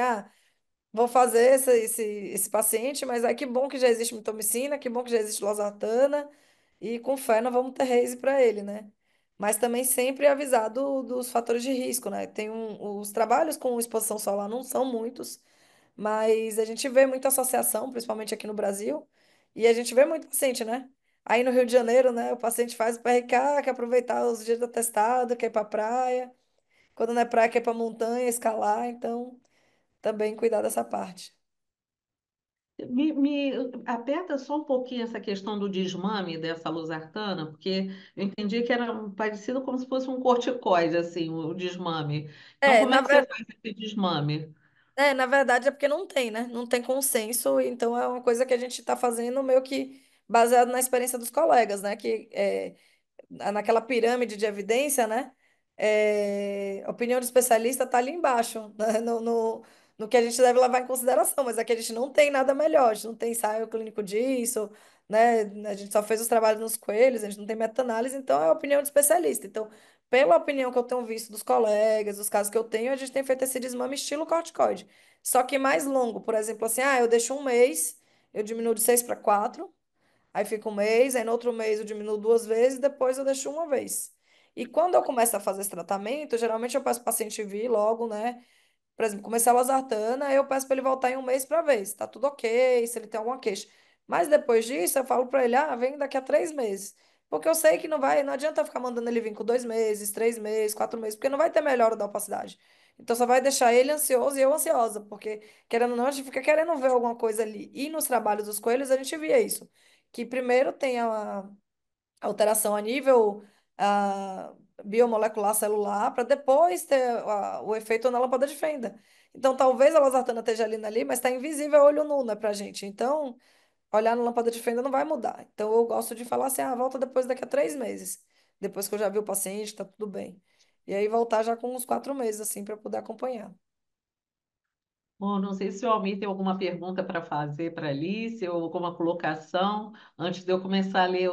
vou fazer esse paciente, mas aí que bom que já existe mitomicina, que bom que já existe losartana, e com fé nós vamos ter Reise para ele, né? Mas também sempre avisar dos fatores de risco, né? Os trabalhos com exposição solar não são muitos, mas a gente vê muita associação, principalmente aqui no Brasil, e a gente vê muito paciente, né? Aí no Rio de Janeiro, né, o paciente faz o PRK, quer aproveitar os dias do atestado, quer ir para praia, quando não é praia, quer ir para montanha, escalar, então também cuidar dessa parte. Me aperta só um pouquinho essa questão do desmame dessa losartana, porque eu entendi que era parecido como se fosse um corticoide, assim, o desmame. Então, É, como na é que você ver... faz esse desmame? na verdade é porque não tem, né? Não tem consenso, então é uma coisa que a gente está fazendo meio que baseado na experiência dos colegas, né? Naquela pirâmide de evidência, né? A opinião do especialista está ali embaixo, né? No que a gente deve levar em consideração, mas é que a gente não tem nada melhor, a gente não tem ensaio clínico disso, né? A gente só fez os trabalhos nos coelhos, a gente não tem meta-análise, então é a opinião do especialista. Então, pela opinião que eu tenho visto dos colegas, dos casos que eu tenho, a gente tem feito esse desmame estilo corticoide. Só que mais longo, por exemplo, assim, eu deixo um mês, eu diminuo de 6 para 4. Aí fica um mês, aí no outro mês eu diminuo 2 vezes, depois eu deixo uma vez. E quando eu começo a fazer esse tratamento, geralmente eu peço o paciente vir logo, né? Por exemplo, comecei a losartana, aí eu peço para ele voltar em um mês para ver se tá tudo ok, se ele tem alguma queixa. Mas depois disso, eu falo para ele, vem daqui a 3 meses. Porque eu sei que não adianta eu ficar mandando ele vir com 2 meses, 3 meses, 4 meses, porque não vai ter melhora da opacidade. Então só vai deixar ele ansioso e eu ansiosa, porque querendo ou não, a gente fica querendo ver alguma coisa ali. E nos trabalhos dos coelhos a gente via isso. Que primeiro tem a alteração a nível ah, biomolecular celular, para depois ter o efeito na lâmpada de fenda. Então, talvez a losartana esteja ali, mas está invisível a olho nu, né, pra gente. Então, olhar na lâmpada de fenda não vai mudar. Então, eu gosto de falar assim, volta depois daqui a 3 meses. Depois que eu já vi o paciente, tá tudo bem. E aí voltar já com uns 4 meses, assim, para poder acompanhar. Bom, não sei se o Almir tem alguma pergunta para fazer para a Alice ou alguma colocação antes de eu começar a ler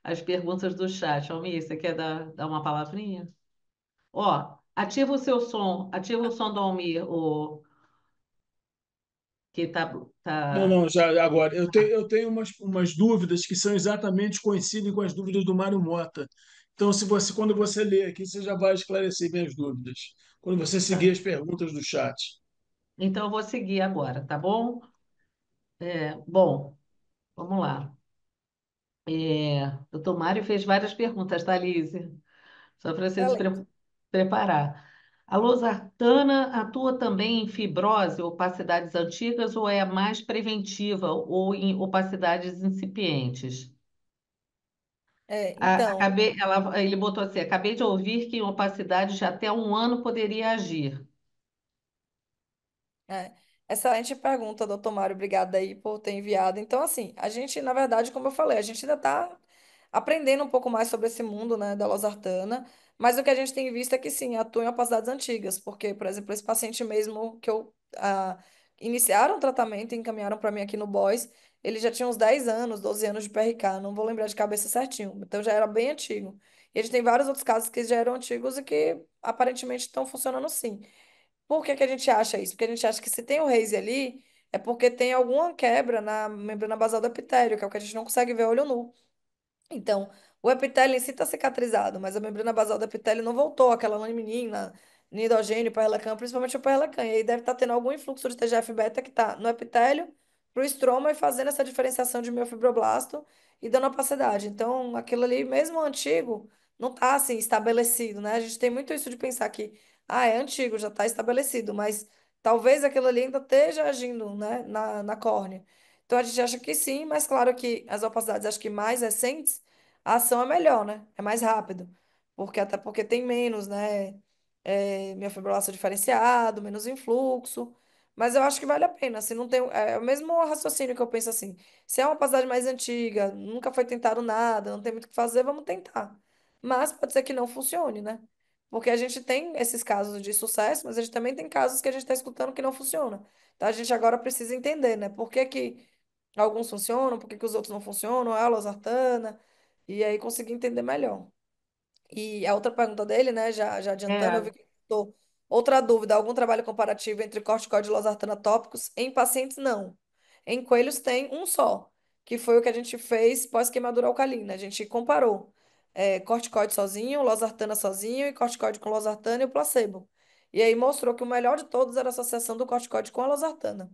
as perguntas do chat. Almir, você quer dar uma palavrinha? Ó, ativa o som do Almir, que Não, tá... não, já agora. Eu tenho umas dúvidas que são exatamente coincidem com as dúvidas do Mário Mota. Então, quando você ler aqui, você já vai esclarecer minhas dúvidas. Quando você seguir as perguntas do chat. Então, eu vou seguir agora, tá bom? Bom. Vamos lá. Doutor Mário fez várias perguntas, tá, Lise? Só para você se Excelente. preparar. A losartana atua também em fibrose, opacidades antigas, ou é mais preventiva ou em opacidades incipientes? Então, Ele botou assim: acabei de ouvir que em opacidades de até 1 ano poderia agir. É, excelente pergunta, doutor Mário. Obrigada aí por ter enviado. Então, assim, a gente, na verdade, como eu falei, a gente ainda está aprendendo um pouco mais sobre esse mundo, né, da losartana, mas o que a gente tem visto é que sim, atua em opacidades antigas, porque, por exemplo, esse paciente mesmo que iniciaram o tratamento e encaminharam para mim aqui no BOIS, ele já tinha uns 10 anos, 12 anos de PRK, não vou lembrar de cabeça certinho, então já era bem antigo. E a gente tem vários outros casos que já eram antigos e que aparentemente estão funcionando sim. Por que que a gente acha isso? Porque a gente acha que se tem o Reise ali, é porque tem alguma quebra na membrana basal do epitélio, que é o que a gente não consegue ver a olho nu. Então, o epitélio em si está cicatrizado, mas a membrana basal do epitélio não voltou, aquela laminina, nidogênio, parrelicã, principalmente o parrelicã. E aí deve estar tendo algum influxo de TGF-beta que está no epitélio para o estroma e fazendo essa diferenciação de miofibroblasto e dando opacidade. Então, aquilo ali, mesmo antigo, não está assim estabelecido, né? A gente tem muito isso de pensar que, é antigo, já está estabelecido, mas talvez aquilo ali ainda esteja agindo, né, na córnea. Então a gente acha que sim, mas claro que as opacidades acho que mais recentes, a ação é melhor, né? É mais rápido. Porque até porque tem menos, né? Miofibrilação diferenciado, menos influxo. Mas eu acho que vale a pena. Se não tem, é o mesmo raciocínio que eu penso assim. Se é uma opacidade mais antiga, nunca foi tentado nada, não tem muito o que fazer, vamos tentar. Mas pode ser que não funcione, né? Porque a gente tem esses casos de sucesso, mas a gente também tem casos que a gente está escutando que não funciona. Então a gente agora precisa entender, né? Por que que alguns funcionam, por que que os outros não funcionam, é a losartana, e aí conseguir entender melhor. E a outra pergunta dele, né, já adiantando, eu É, vi que tô. Outra dúvida, algum trabalho comparativo entre corticoide e losartana tópicos? Em pacientes, não. Em coelhos tem um só, que foi o que a gente fez pós-queimadura alcalina. A gente comparou corticoide sozinho, losartana sozinho e corticoide com losartana e o placebo. E aí mostrou que o melhor de todos era a associação do corticoide com a losartana.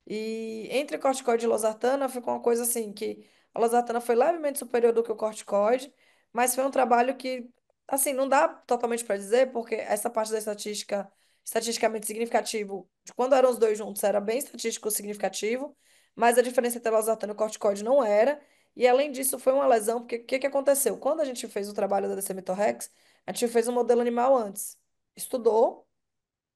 E entre corticoide e losartana ficou uma coisa assim, que a losartana foi levemente superior do que o corticoide, mas foi um trabalho que, assim, não dá totalmente para dizer, porque essa parte da estatística, estatisticamente significativo, de quando eram os dois juntos, era bem estatístico significativo, mas a diferença entre a losartana e o corticoide não era, e além disso foi uma lesão, porque o que que aconteceu? Quando a gente fez o trabalho da Decemitorrex, a gente fez um modelo animal antes, estudou,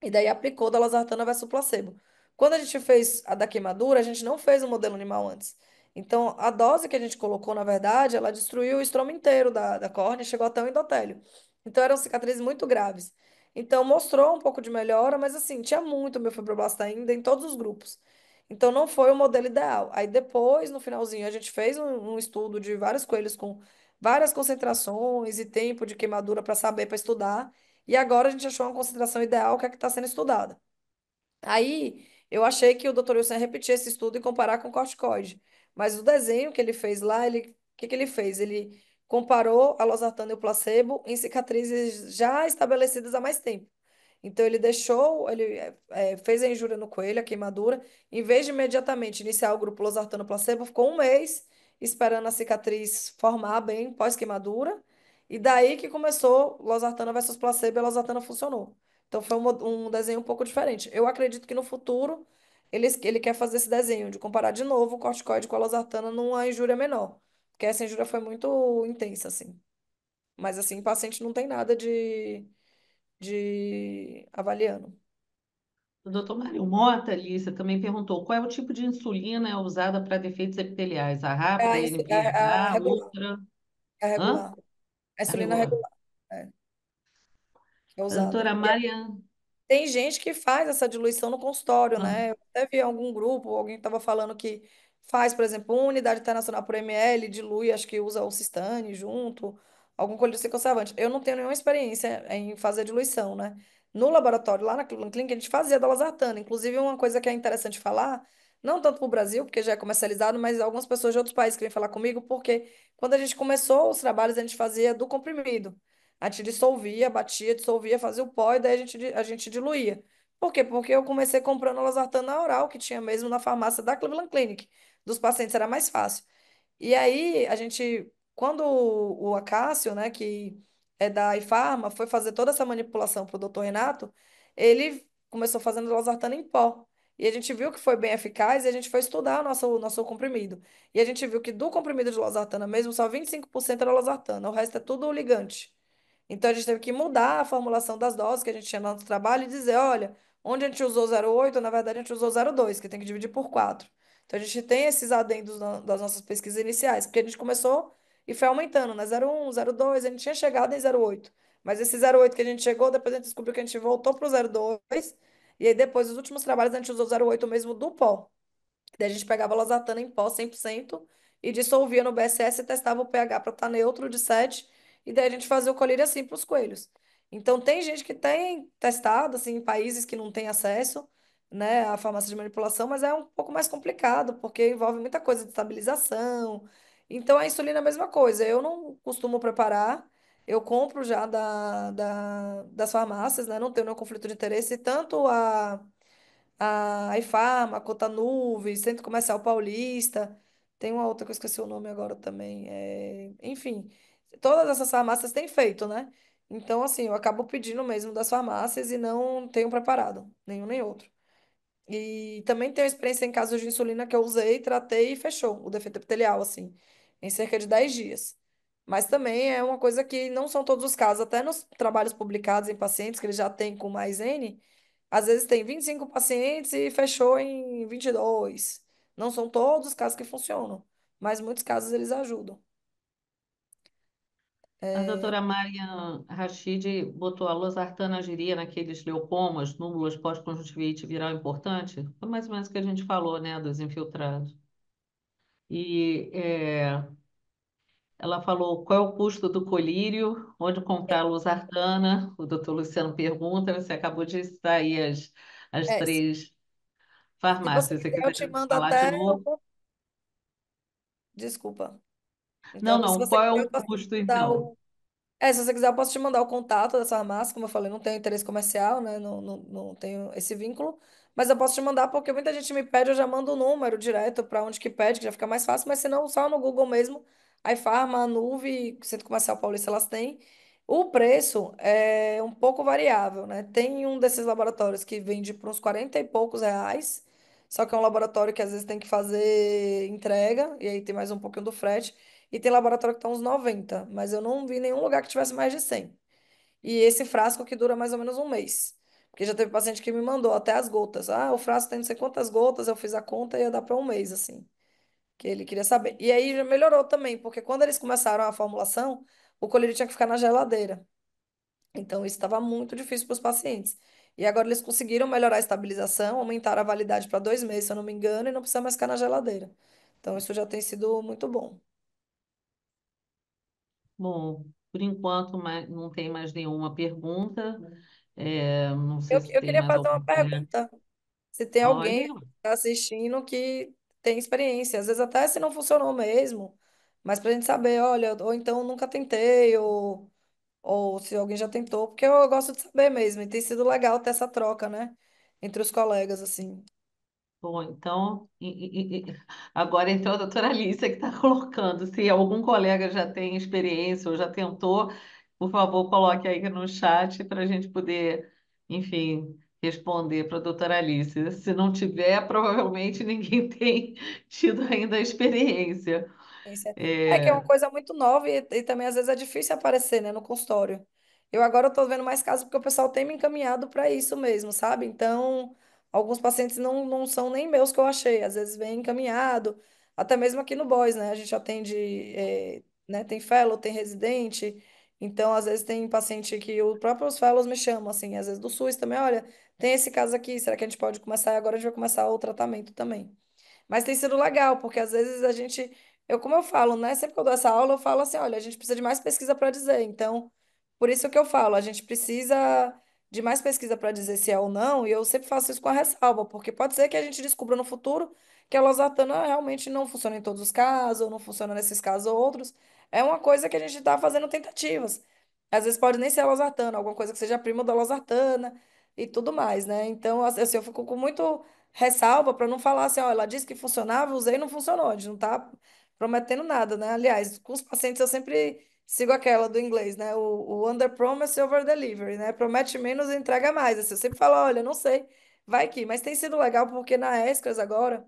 e daí aplicou da losartana versus placebo. Quando a gente fez a da queimadura, a gente não fez o modelo animal antes. Então, a dose que a gente colocou, na verdade, ela destruiu o estroma inteiro da córnea e chegou até o endotélio. Então, eram cicatrizes muito graves. Então, mostrou um pouco de melhora, mas assim, tinha muito miofibroblasto ainda em todos os grupos. Então, não foi o modelo ideal. Aí, depois, no finalzinho, a gente fez um estudo de vários coelhos com várias concentrações e tempo de queimadura para saber, para estudar. E agora a gente achou uma concentração ideal que é a que está sendo estudada. Aí eu achei que o Dr. Wilson ia repetir esse estudo e comparar com o corticoide. Mas o desenho que ele fez lá, o que que ele fez? Ele comparou a losartana e o placebo em cicatrizes já estabelecidas há mais tempo. Então ele deixou, fez a injúria no coelho, a queimadura, em vez de imediatamente iniciar o grupo losartano placebo, ficou um mês esperando a cicatriz formar bem pós-queimadura, e daí que começou losartana versus placebo e a losartana funcionou. Então foi um desenho um pouco diferente. Eu acredito que no futuro ele quer fazer esse desenho de comparar de novo o corticoide com a losartana numa injúria menor, porque essa injúria foi muito intensa, assim. Mas assim, o paciente não tem nada de avaliando. o doutor Mário Mota, Alice, também perguntou qual é o tipo de insulina usada para defeitos epiteliais, a É rápida, a, a a NVH, regular, outra, é a hã? regular. A A insulina regular. regular, que é A usada. doutora Mariana, Tem gente que faz essa diluição no consultório, né? Eu até vi em algum grupo, alguém estava falando que faz, por exemplo, uma unidade internacional por ml, dilui, acho que usa o Cistane junto, algum colírio sem conservante. Eu não tenho nenhuma experiência em fazer diluição, né? No laboratório, lá na Cleveland Clinic, a gente fazia da losartana. Inclusive, uma coisa que é interessante falar, não tanto para o Brasil, porque já é comercializado, mas algumas pessoas de outros países que vêm falar comigo, porque quando a gente começou os trabalhos, a gente fazia do comprimido. A gente dissolvia, batia, dissolvia, fazia o pó e daí a gente diluía. Por quê? Porque eu comecei comprando losartana oral, que tinha mesmo na farmácia da Cleveland Clinic. dos pacientes era mais fácil. E aí, quando o Acácio, né, que é da iFarma, foi fazer toda essa manipulação para o doutor Renato, ele começou fazendo losartana em pó. E a gente viu que foi bem eficaz e a gente foi estudar o nosso comprimido. E a gente viu que do comprimido de losartana mesmo, só 25% era losartana, o resto é tudo ligante. Então a gente teve que mudar a formulação das doses que a gente tinha no nosso trabalho e dizer, olha, onde a gente usou 0,8, na verdade a gente usou 0,2, que tem que dividir por 4. Então a gente tem esses adendos das nossas pesquisas iniciais, porque a gente começou e foi aumentando, né? 0,1, 0,2, a gente tinha chegado em 0,8. Mas esse 0,8 que a gente chegou, depois a gente descobriu que a gente voltou para o 0,2, e aí depois, os últimos trabalhos, a gente usou 0,8 mesmo do pó. Daí a gente pegava losartana em pó 100% e dissolvia no BSS e testava o pH para estar neutro de 7. E daí a gente fazia o colírio assim para os coelhos. Então tem gente que tem testado assim, em países que não têm acesso, né, à farmácia de manipulação, mas é um pouco mais complicado, porque envolve muita coisa de estabilização. Então a insulina é a mesma coisa. Eu não costumo preparar, eu compro já das farmácias, né? Não tenho nenhum conflito de interesse, tanto a iFarma, a Cotanuve, Centro Comercial Paulista, tem uma outra que eu esqueci o nome agora também. Enfim, todas essas farmácias têm feito, né? Então, assim, eu acabo pedindo mesmo das farmácias e não tenho preparado, nenhum nem outro. E também tenho experiência em casos de insulina que eu usei, tratei e fechou o defeito epitelial, assim, em cerca de 10 dias. Mas também é uma coisa que não são todos os casos, até nos trabalhos publicados em pacientes que eles já têm com mais N, às vezes tem 25 pacientes e fechou em 22. Não são todos os casos que funcionam, mas muitos casos eles ajudam. A É, doutora Marian Rachid botou a losartana agiria naqueles leucomas, númulos pós-conjuntivite viral importante. Foi mais ou menos o que a gente falou, né, dos infiltrados. E ela falou qual é o custo do colírio, onde comprar a losartana. O doutor Luciano pergunta, você acabou de citar aí as é, se três você farmácias. Você quiser, eu quiser te mando falar de até. novo? Desculpa. Não, Então, se não. você Qual é quiser, o eu posso te custo, mandar então? se você quiser, eu posso te mandar o contato dessa farmácia. Como eu falei, não tenho interesse comercial, né? Não tenho esse vínculo. Mas eu posso te mandar porque muita gente me pede, eu já mando o número direto para onde que pede, que já fica mais fácil. Mas se não, só no Google mesmo. iFarma, Nuve, Centro Comercial Paulista, elas têm. O preço é um pouco variável, né? Tem um desses laboratórios que vende por uns 40 e poucos reais. Só que é um laboratório que às vezes tem que fazer entrega, e aí tem mais um pouquinho do frete. E tem laboratório que tá uns 90, mas eu não vi nenhum lugar que tivesse mais de 100. E esse frasco que dura mais ou menos um mês. Porque já teve paciente que me mandou até as gotas. Ah, o frasco tem não sei quantas gotas, eu fiz a conta e ia dar para um mês, assim. Que ele queria saber. E aí já melhorou também, porque quando eles começaram a formulação, o colírio tinha que ficar na geladeira. Então isso estava muito difícil para os pacientes. E agora eles conseguiram melhorar a estabilização, aumentaram a validade para 2 meses, se eu não me engano, e não precisa mais ficar na geladeira. Então isso já tem sido muito bom. Bom, por enquanto não tem mais nenhuma pergunta. Não sei se Eu tem queria mais fazer algum uma colega. pergunta. Se tem alguém Pode. que está assistindo que tem experiência, às vezes até se não funcionou mesmo, mas para a gente saber, olha, ou então nunca tentei, ou se alguém já tentou, porque eu gosto de saber mesmo, e tem sido legal ter essa troca, né, entre os colegas, assim. Bom, então, agora então a doutora Alicia que está colocando, se algum colega já tem experiência ou já tentou, por favor, coloque aí no chat para a gente poder, enfim, responder para a doutora Alicia. Se não tiver, provavelmente ninguém tem tido ainda a experiência. É que é uma É, coisa muito nova e também às vezes é difícil aparecer, né, no consultório. Eu agora estou vendo mais casos porque o pessoal tem me encaminhado para isso mesmo, sabe? Então, alguns pacientes não são nem meus que eu achei, às vezes vem encaminhado, até mesmo aqui no BOS, né? A gente atende, né, tem fellow, tem residente, então às vezes tem paciente que os próprios fellows me chamam, assim, às vezes do SUS também, olha, tem esse caso aqui, será que a gente pode começar? Agora a gente vai começar o tratamento também. Mas tem sido legal, porque às vezes como eu falo, né? Sempre que eu dou essa aula, eu falo assim, olha, a gente precisa de mais pesquisa para dizer. Então, por isso que eu falo, a gente precisa de mais pesquisa para dizer se é ou não, e eu sempre faço isso com a ressalva, porque pode ser que a gente descubra no futuro que a losartana realmente não funciona em todos os casos, ou não funciona nesses casos ou outros. É uma coisa que a gente está fazendo tentativas. Às vezes pode nem ser a losartana, alguma coisa que seja prima da losartana e tudo mais, né? Então, assim, eu fico com muito ressalva para não falar assim, ó, ela disse que funcionava, usei e não funcionou. A gente não está prometendo nada, né? Aliás, com os pacientes eu sempre sigo aquela do inglês, né? O under promise over delivery, né? Promete menos e entrega mais. Assim, eu sempre falo, olha, não sei, vai que. Mas tem sido legal porque na Escras agora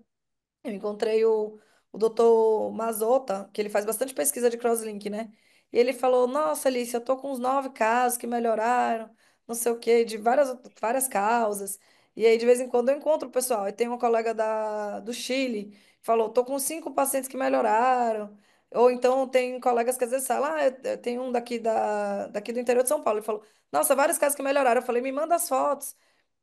eu encontrei o doutor Mazota, que ele faz bastante pesquisa de crosslink, né? E ele falou: Nossa, Alice, eu tô com uns 9 casos que melhoraram, não sei o quê, de várias causas. E aí, de vez em quando, eu encontro o pessoal. E tem uma colega do Chile que falou: Tô com 5 pacientes que melhoraram. Ou então, tem colegas que às vezes falam: eu tenho um daqui do interior de São Paulo. Ele falou: Nossa, vários casos que melhoraram. Eu falei: Me manda as fotos,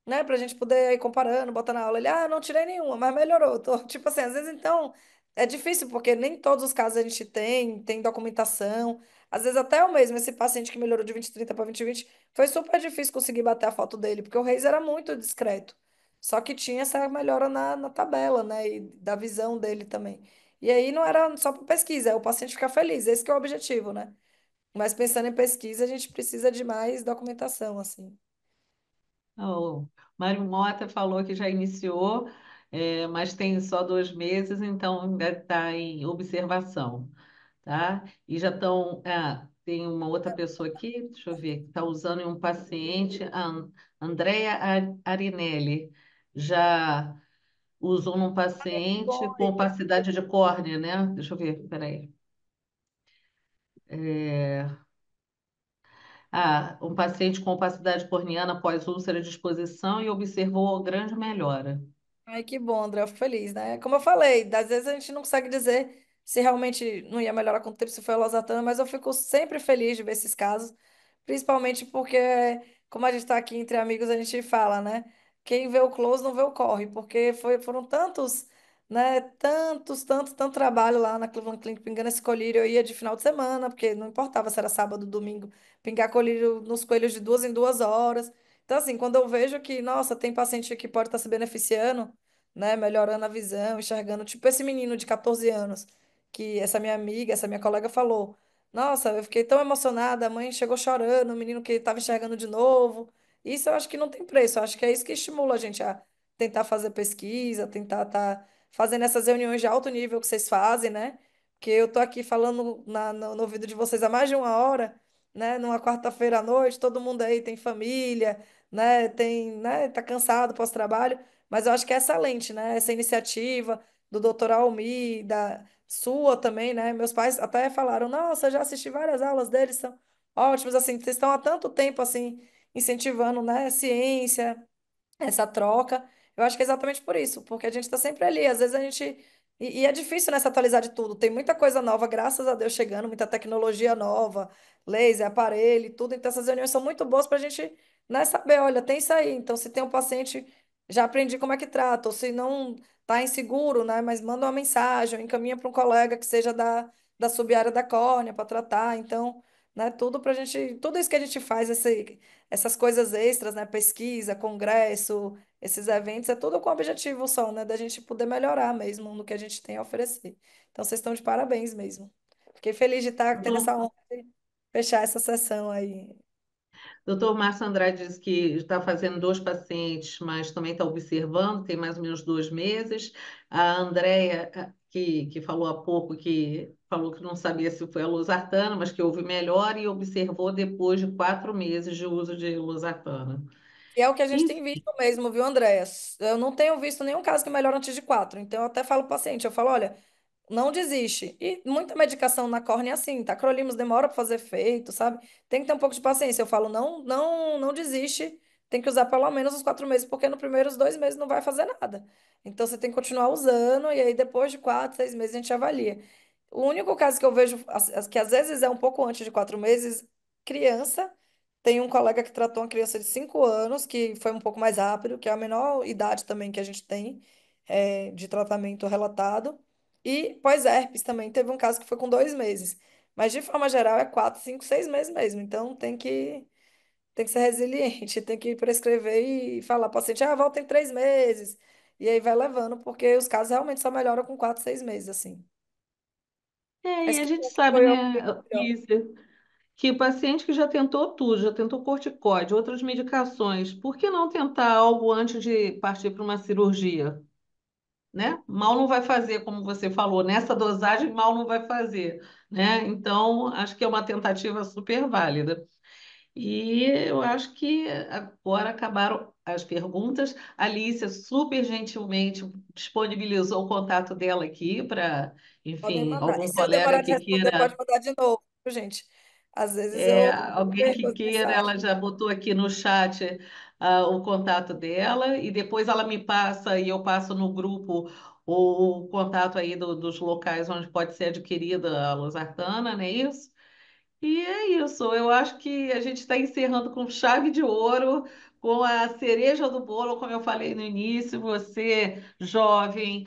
né, pra gente poder ir comparando, botar na aula. Ele, não tirei nenhuma, mas melhorou. Tô, tipo assim, às vezes então é difícil, porque nem todos os casos a gente tem documentação. Às vezes até eu mesmo, esse paciente que melhorou de 20/30 para 20/20 foi super difícil conseguir bater a foto dele, porque o Reis era muito discreto. Só que tinha essa melhora na tabela, né, e da visão dele também. E aí não era só para pesquisa, é o paciente ficar feliz, esse que é o objetivo, né? Mas pensando em pesquisa, a gente precisa de mais documentação, assim. O Mário Mota falou que já iniciou, mas tem só 2 meses, então ainda está em observação, tá? E já estão. Tem uma outra pessoa aqui, deixa eu ver, que está usando em um paciente, a Andrea Arinelli, já usou num paciente Bom, com opacidade de córnea, né? Deixa eu ver, peraí. Um paciente com opacidade corneana após úlcera de exposição e observou grande melhora. ai, que bom, André, eu fico feliz, né? Como eu falei, às vezes a gente não consegue dizer se realmente não ia melhorar com o tempo, se foi a losartana, mas eu fico sempre feliz de ver esses casos, principalmente porque, como a gente está aqui entre amigos, a gente fala, né? Quem vê o close não vê o corre, porque foram tantos, né? Tanto trabalho lá na Cleveland Clinic pingando esse colírio. Eu ia de final de semana, porque não importava se era sábado, domingo, pingar colírio nos coelhos de 2 em 2 horas. Então, assim, quando eu vejo que, nossa, tem paciente que pode estar se beneficiando, né, melhorando a visão, enxergando, tipo esse menino de 14 anos, que essa minha amiga, essa minha colega falou, nossa, eu fiquei tão emocionada, a mãe chegou chorando, o menino que estava enxergando de novo. Isso eu acho que não tem preço, eu acho que é isso que estimula a gente a tentar fazer pesquisa, tentar estar fazendo essas reuniões de alto nível que vocês fazem, né? Que eu tô aqui falando no ouvido de vocês há mais de 1 hora, né? Numa quarta-feira à noite, todo mundo aí tem família, né? Tá cansado pós-trabalho, mas eu acho que é excelente, né? Essa iniciativa do doutor Almi, da sua também, né? Meus pais até falaram, nossa, eu já assisti várias aulas deles, são ótimos, assim, vocês estão há tanto tempo, assim, incentivando, né? Ciência, essa troca. Eu acho que é exatamente por isso, porque a gente está sempre ali. Às vezes a gente. E é difícil, né, se atualizar de tudo. Tem muita coisa nova, graças a Deus, chegando, muita tecnologia nova, laser, aparelho, e tudo. Então, essas reuniões são muito boas para a gente, né, saber, olha, tem isso aí. Então, se tem um paciente, já aprendi como é que trata, ou se não está inseguro, né, mas manda uma mensagem, ou encaminha para um colega que seja da subárea da córnea para tratar. Então, né, tudo para a gente, tudo isso que a gente faz, essas coisas extras, né? Pesquisa, congresso, esses eventos, é tudo com o objetivo só, né? Da gente poder melhorar mesmo no que a gente tem a oferecer. Então, vocês estão de parabéns mesmo. Fiquei feliz de estar tendo essa honra de fechar essa sessão aí. Doutor Márcio Andrade disse que está fazendo 2 pacientes, mas também está observando, tem mais ou menos 2 meses. A Andrea, que falou há pouco, que falou que não sabia se foi a losartana, mas que houve melhora e observou depois de 4 meses de uso de losartana. E é o que a gente E tem visto mesmo, viu, Andréas? Eu não tenho visto nenhum caso que melhora antes de 4. Então, eu até falo para o paciente, eu falo, olha, não desiste. E muita medicação na córnea é assim, tá? Tacrolimus demora para fazer efeito, sabe? Tem que ter um pouco de paciência. Eu falo, não desiste. Tem que usar pelo menos os 4 meses, porque nos primeiros 2 meses não vai fazer nada. Então você tem que continuar usando, e aí depois de 4, 6 meses a gente avalia. O único caso que eu vejo, que às vezes é um pouco antes de 4 meses, criança. Tem um colega que tratou uma criança de 5 anos, que foi um pouco mais rápido, que é a menor idade também que a gente tem, de tratamento relatado. E pós-herpes também teve um caso que foi com 2 meses. Mas de forma geral é 4, 5, 6 meses mesmo. Então tem que ser resiliente, tem que prescrever e falar ao paciente, volta em 3 meses. E aí vai levando, porque os casos realmente só melhoram com 4, 6 meses, assim. e Mas a que gente bom que sabe, foi né? eu. Isso. que paciente que já tentou tudo, já tentou corticóide, outras medicações, por que não tentar algo antes de partir para uma cirurgia? Né? Mal não vai fazer, como você falou, nessa dosagem mal não vai fazer, né? Então, acho que é uma tentativa super válida. E eu acho que agora acabaram as perguntas. A Alicia super gentilmente disponibilizou o contato dela aqui para, Podem enfim, mandar. E algum se eu colega demorar de que responder, pode queira, mandar de novo, viu, gente? Às vezes eu alguém perco que as queira, mensagens. ela já botou aqui no chat o contato dela e depois ela me passa e eu passo no grupo o contato aí dos locais onde pode ser adquirida a losartana, não é isso? E é isso, eu acho que a gente está encerrando com chave de ouro, com a cereja do bolo, como eu falei no início, você jovem,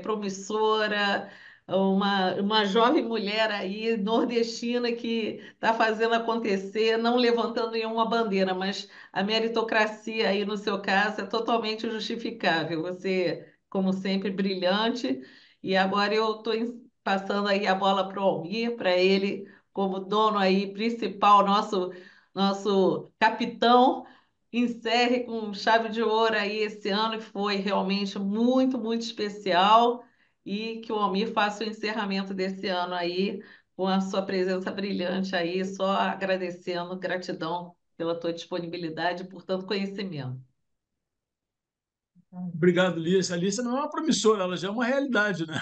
promissora, uma jovem mulher aí, nordestina, que está fazendo acontecer, não levantando nenhuma bandeira, mas a meritocracia aí, no seu caso, é totalmente justificável. Você, como sempre, brilhante, e agora eu estou passando aí a bola para o Almir, para ele como dono aí principal, nosso capitão, encerre com chave de ouro aí esse ano, que foi realmente muito, muito especial, e que o Almir faça o encerramento desse ano aí com a sua presença brilhante aí, só agradecendo, gratidão pela tua disponibilidade e por tanto conhecimento. Obrigado, Lícia. A Lícia não é uma promissora, ela já é uma realidade, né?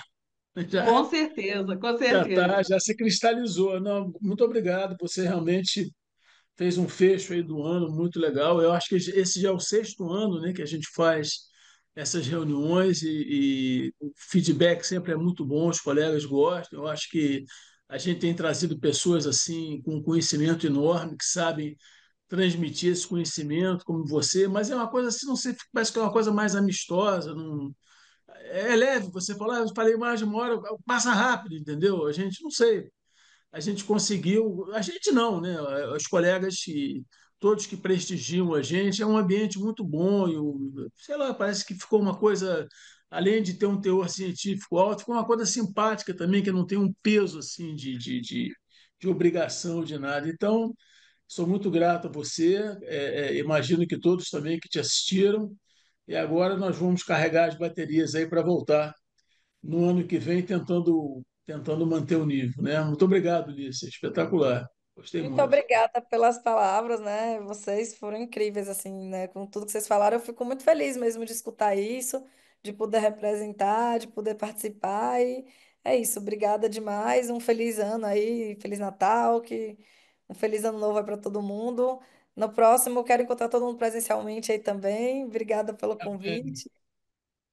Já Com certeza, com já tá, certeza. já se cristalizou. Não, muito obrigado. Você realmente fez um fecho aí do ano muito legal. Eu acho que esse já é o sexto ano, né, que a gente faz essas reuniões e o feedback sempre é muito bom, os colegas gostam. Eu acho que a gente tem trazido pessoas assim com conhecimento enorme que sabem transmitir esse conhecimento, como você, mas é uma coisa assim, não sei, parece que é uma coisa mais amistosa, não, é leve. Você fala, eu falei mais de uma hora, passa rápido, entendeu? A gente não sei, a gente conseguiu, a gente não, né? Os colegas que todos que prestigiam a gente, é um ambiente muito bom e sei lá, parece que ficou uma coisa, além de ter um teor científico alto, ficou uma coisa simpática também, que não tem um peso assim de obrigação de nada. Então, sou muito grato a você, imagino que todos também que te assistiram, e agora nós vamos carregar as baterias aí para voltar no ano que vem tentando manter o nível, né? Muito obrigado, Lícia, espetacular. Gostei Muito muito. obrigada pelas palavras, né? Vocês foram incríveis, assim, né? Com tudo que vocês falaram, eu fico muito feliz mesmo de escutar isso, de poder representar, de poder participar. E é isso. Obrigada demais. Um feliz ano aí, feliz Natal, que um feliz ano novo para todo mundo. No próximo, eu quero encontrar todo mundo presencialmente aí também. Obrigada pelo convite.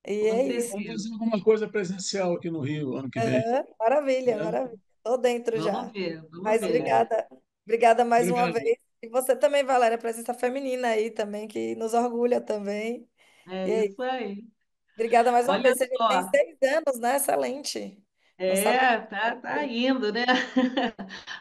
E Com é isso. Vamos certeza. fazer alguma coisa presencial aqui no Rio ano que vem, Aham, maravilha, né? maravilha. Tô dentro Vamos já. ver, vamos Mas ver. obrigada. Obrigada mais uma Obrigado. vez. E você também, Valéria, presença feminina aí também, que nos orgulha também. É E aí, isso aí. obrigada mais uma Olha vez. Você já tem só, 6 anos, né? Excelente. Não sabe tá indo, né?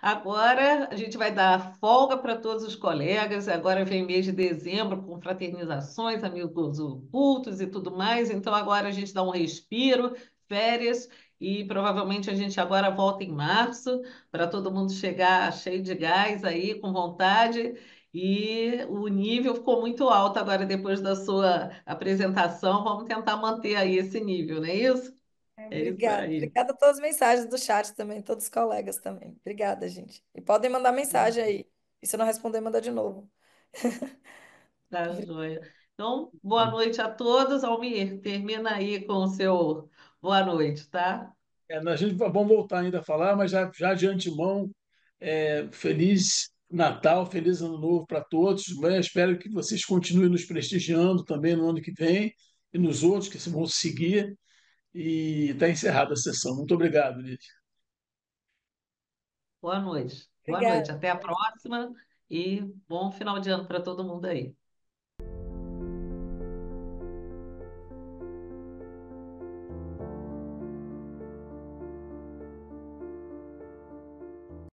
Agora a gente vai dar folga para todos os colegas. Agora vem mês de dezembro com fraternizações, amigos ocultos e tudo mais. Então agora a gente dá um respiro, férias, e provavelmente a gente agora volta em março para todo mundo chegar cheio de gás aí, com vontade. E o nível ficou muito alto agora depois da sua apresentação. Vamos tentar manter aí esse nível, não é isso? É isso Obrigada. aí. Obrigada a todas as mensagens do chat também, todos os colegas também. Obrigada, gente. E podem mandar mensagem aí. E se eu não responder, manda de novo. Tá, joia. Então, boa noite a todos. Almir, termina aí com o seu boa noite, tá? A gente vamos voltar ainda a falar, mas já de antemão, feliz Natal, feliz Ano Novo para todos. Né? Espero que vocês continuem nos prestigiando também no ano que vem e nos outros que vão seguir. E está encerrada a sessão. Muito obrigado, Lídia. Boa noite. Boa Obrigada. noite. Até a próxima e bom final de ano para todo mundo aí.